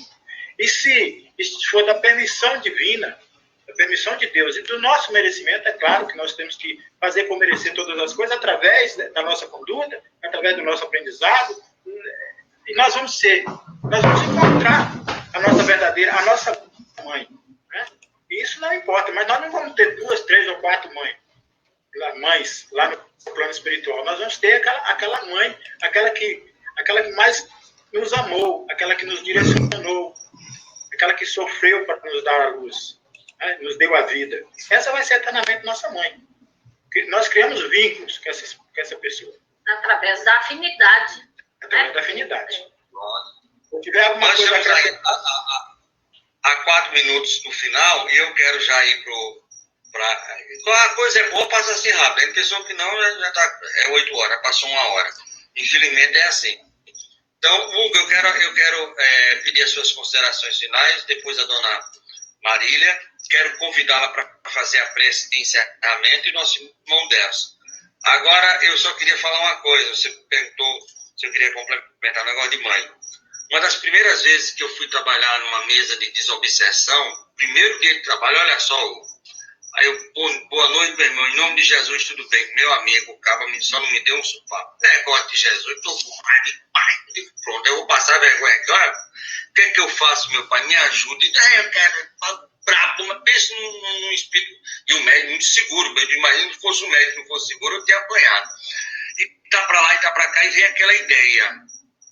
E se for da permissão divina, da permissão de Deus e do nosso merecimento, é claro que nós temos que fazer por merecer todas as coisas através da nossa conduta, através do nosso aprendizado, e nós vamos encontrar a nossa verdadeira, a nossa mãe. Né? E isso não importa, mas nós não vamos ter 2, 3 ou 4 mães lá no plano espiritual. Nós vamos ter aquela mãe, aquela que mais nos amou, aquela que nos direcionou, aquela que sofreu para nos dar a luz, né? Nos deu a vida. Essa vai ser eternamente nossa mãe. Nós criamos vínculos com essa pessoa. Através da afinidade. Através da afinidade. Se tiver alguma coisa a acrescentar. Há 4 minutos no final, e eu quero já ir quando a coisa é boa, passa assim rápido. A pessoa que não, já está 8 horas, passou 1 hora. Infelizmente é assim. Então, Hugo, eu quero pedir as suas considerações finais, depois a dona Marília. Quero convidá-la para fazer a prece de encerramento e nosso irmão Deus. Agora, eu só queria falar uma coisa. Você perguntou se eu queria complementar o negócio de mãe. Uma das primeiras vezes que eu fui trabalhar numa mesa de desobsessão, primeiro dia de trabalho, olha só, aí eu, boa noite, meu irmão, em nome de Jesus, tudo bem? Meu amigo, o cabo só não me deu um sopapo. Negócio de Jesus, estou com raiva de pai. Pronto, eu vou passar vergonha aqui. Olha, o que é que eu faço, meu pai? Me ajude. Eu quero, brabo, mas pense num espírito. E o médico muito seguro, eu imagino que fosse o médico, não fosse seguro, eu teria apanhado. E tá para lá e tá para cá, e vem aquela ideia.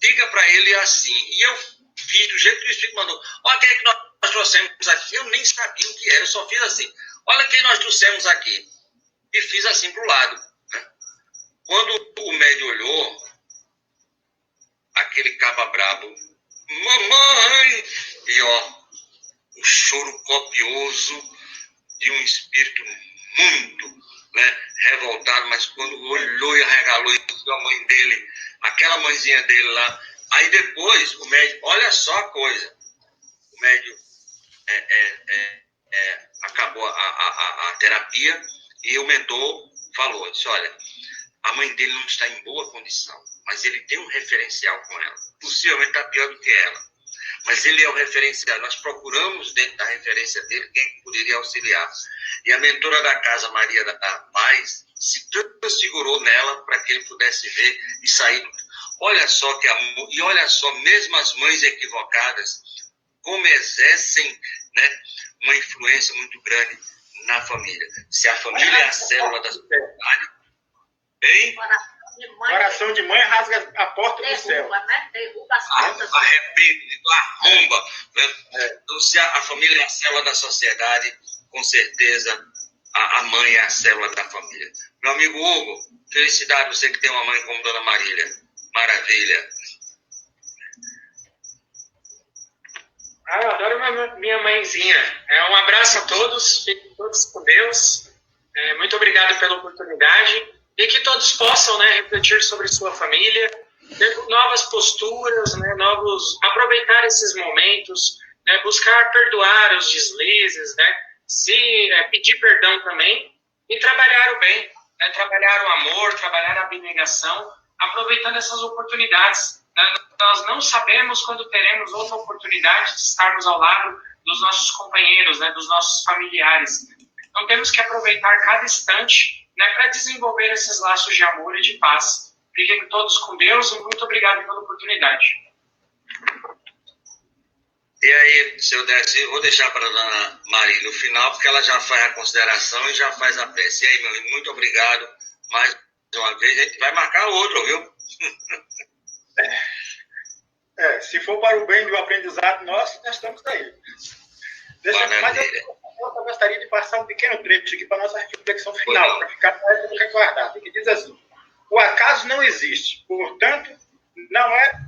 Diga para ele assim. E eu fiz do jeito que o espírito mandou. Olha quem é que nós trouxemos aqui. Eu nem sabia o que era, eu só fiz assim. Olha quem nós trouxemos aqui. E fiz assim pro lado. Né? Quando o médium olhou, aquele caba brabo, mamãe! E ó, um choro copioso de um espírito muito, né, revoltado, mas quando olhou e arregalou e viu a mãe dele, aquela mãezinha dele lá, aí depois o médium, olha só a coisa, o médium acabou a terapia e o mentor falou, disse, olha, a mãe dele não está em boa condição, mas ele tem um referencial com ela, possivelmente está pior do que ela. mas ele é o referencial. Nós procuramos, dentro da referência dele, quem poderia auxiliar. E a mentora da casa, Maria da Paz, se transfigurou nela para que ele pudesse ver e sair. Olha só que amor, e olha só, mesmo as mães equivocadas, como exercem, né, uma influência muito grande na família. Se a família é a célula da sociedade, bem... Coração de mãe rasga a porta do céu. Né? Derruba as portas. Arromba. Né? Então, se a família é a célula da sociedade, com certeza a mãe é a célula da família. Meu amigo Hugo, felicidade você que tem uma mãe como Dona Marília. Maravilha. Eu adoro minha mãezinha. Um abraço a todos, fiquem todos com Deus. Muito obrigado pela oportunidade. E que todos possam, né, refletir sobre sua família, ter novas posturas, né, aproveitar esses momentos, né, buscar perdoar os deslizes, né, pedir perdão também e trabalhar o bem, né, trabalhar o amor, trabalhar a abnegação, aproveitando essas oportunidades. Nós não sabemos quando teremos outra oportunidade de estarmos ao lado dos nossos companheiros, né, dos nossos familiares. Então temos que aproveitar cada instante, né, para desenvolver esses laços de amor e de paz. Fiquem todos com Deus e muito obrigado pela oportunidade. E aí, seu Décio, vou deixar para a Dona Maria no final, porque ela já faz a consideração e já faz a prece. E aí, meu amigo, muito obrigado mais uma vez. A gente vai marcar outro, viu? Se for para o bem do aprendizado nosso, nós estamos aí. Mas eu gostaria de passar um pequeno trecho aqui para a nossa reflexão final, para ficar guardado, que diz assim: o acaso não existe, portanto, não é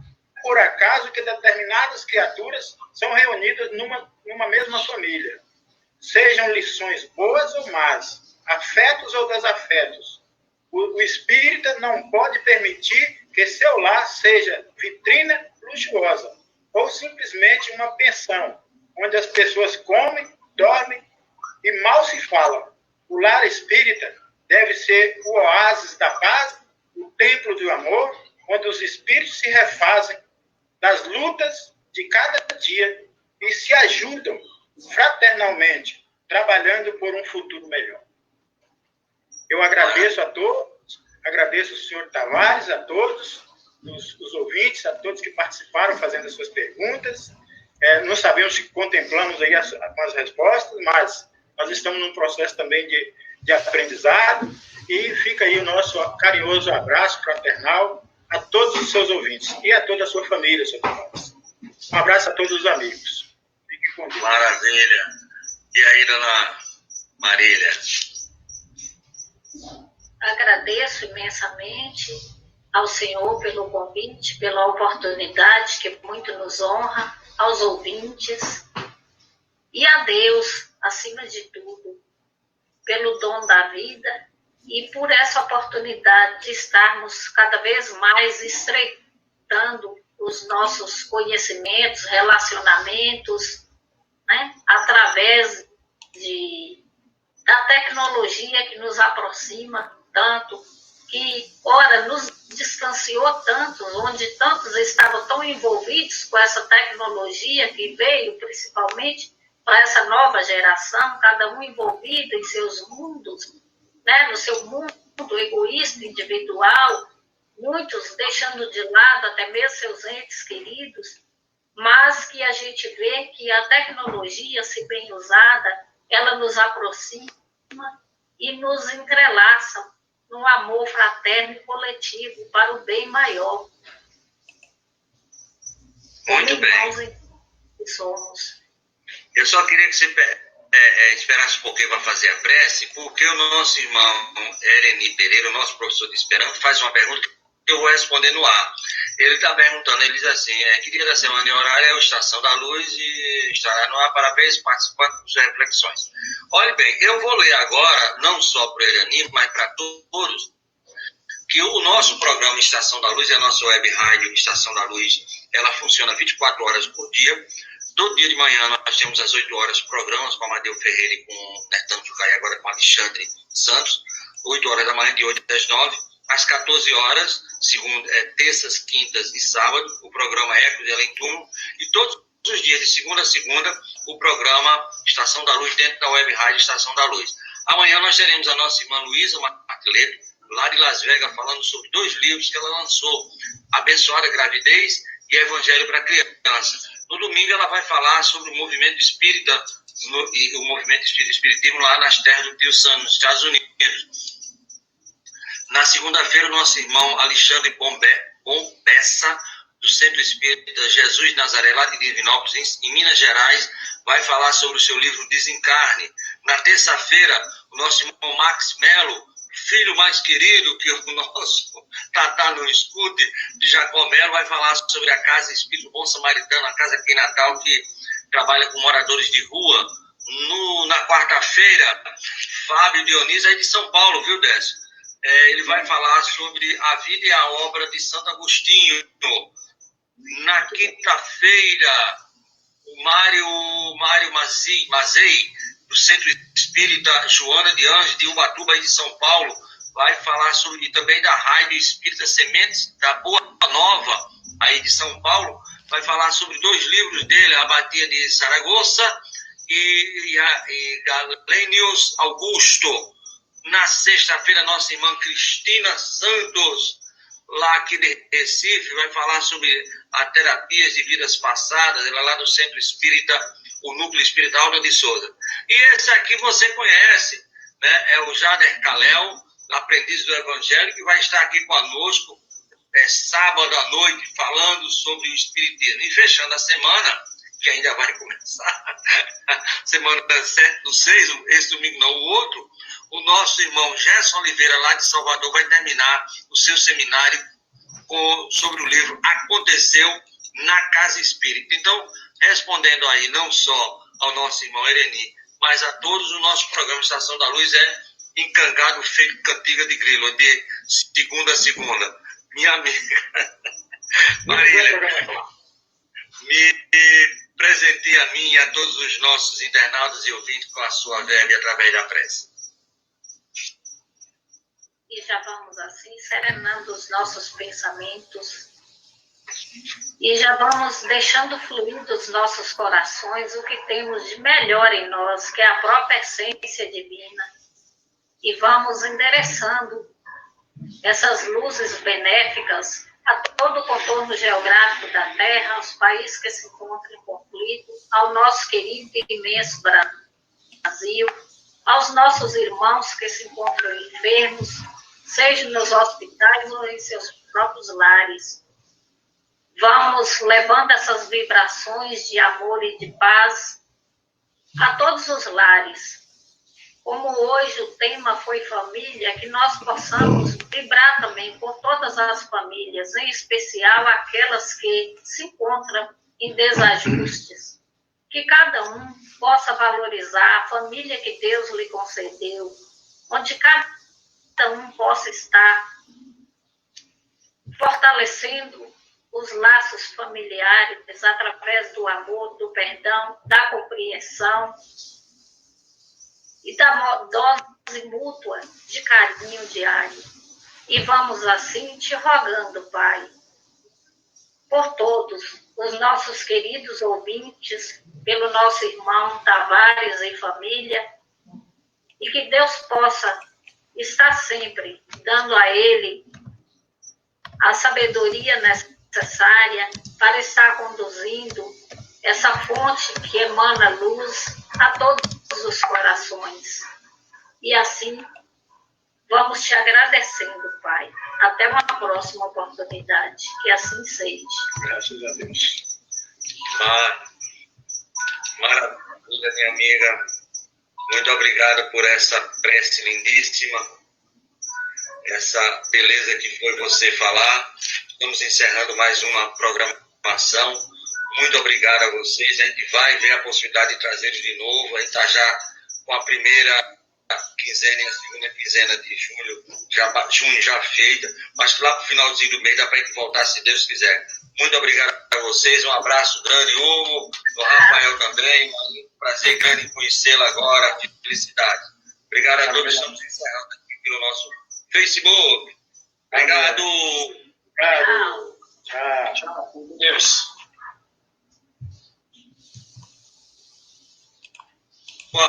por acaso que determinadas criaturas são reunidas numa mesma família. Sejam lições boas ou más, afetos ou desafetos, o espírita não pode permitir que seu lar seja vitrina luxuosa ou simplesmente uma pensão, onde as pessoas comem, dormem e mal se falam. O lar espírita deve ser o oásis da paz, o templo do amor, onde os espíritos se refazem das lutas de cada dia e se ajudam fraternalmente, trabalhando por um futuro melhor. Eu agradeço a todos, agradeço ao senhor Tavares, a todos os ouvintes, a todos que participaram fazendo as suas perguntas. Não sabemos se contemplamos aí com as respostas, mas nós estamos num processo também de aprendizado, e fica aí o nosso carinhoso abraço fraternal a todos os seus ouvintes e a toda a sua família, senhor Tavares. Um abraço a todos os amigos. Fiquem com Deus. Maravilha. E aí, Dona Marília? Agradeço imensamente ao Senhor pelo convite, pela oportunidade que muito nos honra, aos ouvintes e a Deus, acima de tudo, pelo dom da vida e por essa oportunidade de estarmos cada vez mais estreitando os nossos conhecimentos, relacionamentos, né, através da tecnologia que nos aproxima tanto, que, ora, nos distanciou tanto, onde tantos estavam tão envolvidos com essa tecnologia que veio principalmente para essa nova geração, cada um envolvido em seus mundos, né, no seu mundo egoísta, individual, muitos deixando de lado até mesmo seus entes queridos, mas que a gente vê que a tecnologia, se bem usada, ela nos aproxima e nos entrelaça num amor fraterno e coletivo para o bem maior. Muito bem. Que somos. Eu só queria que você esperasse um pouquinho para fazer a prece, porque o nosso irmão Ereni Pereira, o nosso professor de Esperanto, faz uma pergunta que eu vou responder no ar. Ele está perguntando, ele diz assim: que dia da semana e horário é o Estação da Luz e estará no ar, parabéns, participando das suas reflexões. Olha bem, eu vou ler agora, não só para o Ereni, mas para todos, que o nosso programa Estação da Luz, a nossa web rádio Estação da Luz, ela funciona 24 horas por dia. Todo dia de manhã nós temos às 8 horas programas com Amadeu Ferreira e com Netano Jucai, agora com Alexandre Santos, 8 horas da manhã, de 8 às 9. Às 14 horas, terças, quintas e sábado, o programa Eco de Além Túmulo, e todos os dias, de segunda a segunda, o programa Estação da Luz, dentro da Web Rádio Estação da Luz. Amanhã nós teremos a nossa irmã Luísa Marteleto, lá de Las Vegas, falando sobre 2 livros que ela lançou, Abençoada Gravidez e Evangelho para Criança. No domingo ela vai falar sobre o movimento espírita e o movimento espiritismo lá nas terras do Tio Sam, nos Estados Unidos. Na segunda-feira, o nosso irmão Alexandre Bombessa, do Centro Espírita Jesus de Nazaré, lá de Divinópolis, em Minas Gerais, vai falar sobre o seu livro Desencarne. Na terça-feira, o nosso irmão Max Melo, filho mais querido que o nosso Tatá não escute, de Jacó Melo, vai falar sobre a Casa Espírito Bom Samaritano, a casa aqui em Natal, que trabalha com moradores de rua. Na quarta-feira, Fábio Dionísio, aí de São Paulo, viu, Décio? Ele vai falar sobre a vida e a obra de Santo Agostinho. Na quinta-feira, o Mário Mazei, do Centro Espírita Joana de Anjos, de Ubatuba, aí de São Paulo, vai falar sobre, e também da Rádio Espírita Sementes, da Boa Nova, aí de São Paulo, vai falar sobre 2 livros dele, A Abadia de Saragoça e Galenius Augusto. Na sexta-feira, nossa irmã Cristina Santos, lá aqui de Recife, vai falar sobre a terapias de vidas passadas, ela lá do Centro Espírita, o Núcleo Espírita Alda de Souza. E esse aqui você conhece, né? É o Jader Kalel, aprendiz do Evangelho, que vai estar aqui conosco sábado à noite, falando sobre o Espiritismo. E fechando a semana, que ainda vai começar, semana 7 do 6, esse domingo não, o outro, o nosso irmão Gerson Oliveira, lá de Salvador, vai terminar o seu seminário sobre o livro Aconteceu na Casa Espírita. Então, respondendo aí não só ao nosso irmão Ereni, mas a todos, o nosso programa Estação da Luz é encangado, feito cantiga de grilo, de segunda a segunda. Minha amiga Marília, me presenteie a mim e a todos os nossos internautas e ouvintes com a sua verve através da prece. E já vamos assim, serenando os nossos pensamentos. E já vamos deixando fluir dos nossos corações o que temos de melhor em nós, que é a própria essência divina. E vamos endereçando essas luzes benéficas a todo o contorno geográfico da Terra, aos países que se encontram em conflito, ao nosso querido e imenso Brasil, aos nossos irmãos que se encontram enfermos, seja nos hospitais ou em seus próprios lares. Vamos levando essas vibrações de amor e de paz a todos os lares. Como hoje o tema foi família, que nós possamos vibrar também por todas as famílias, em especial aquelas que se encontram em desajustes. Que cada um possa valorizar a família que Deus lhe concedeu, onde cada um possa estar fortalecendo os laços familiares através do amor, do perdão, da compreensão e da dose mútua de carinho diário. E vamos assim te rogando, Pai, por todos os nossos queridos ouvintes, pelo nosso irmão Tavares e família, e que Deus possa estar sempre dando a ele a sabedoria necessária para estar conduzindo essa fonte que emana luz a todos os corações. E assim, vamos te agradecendo, Pai. Até uma próxima oportunidade. Que assim seja. Graças a Deus. Maravilha, minha amiga. Muito obrigado por essa prece lindíssima, essa beleza que foi você falar. Estamos encerrando mais uma programação. Muito obrigado a vocês. A gente vai ver a possibilidade de trazê-los de novo. A gente está já com a primeira quinzena e a segunda quinzena de junho já feita. Mas lá para o finalzinho do mês dá para a gente voltar, se Deus quiser. Muito obrigado a vocês. Um abraço grande, Hugo, o Rafael também. Um prazer grande em conhecê-la agora. Felicidade. Obrigado a todos. Estamos encerrando aqui pelo nosso Facebook. Obrigado. Tchau. Tchau. Deus. Ó,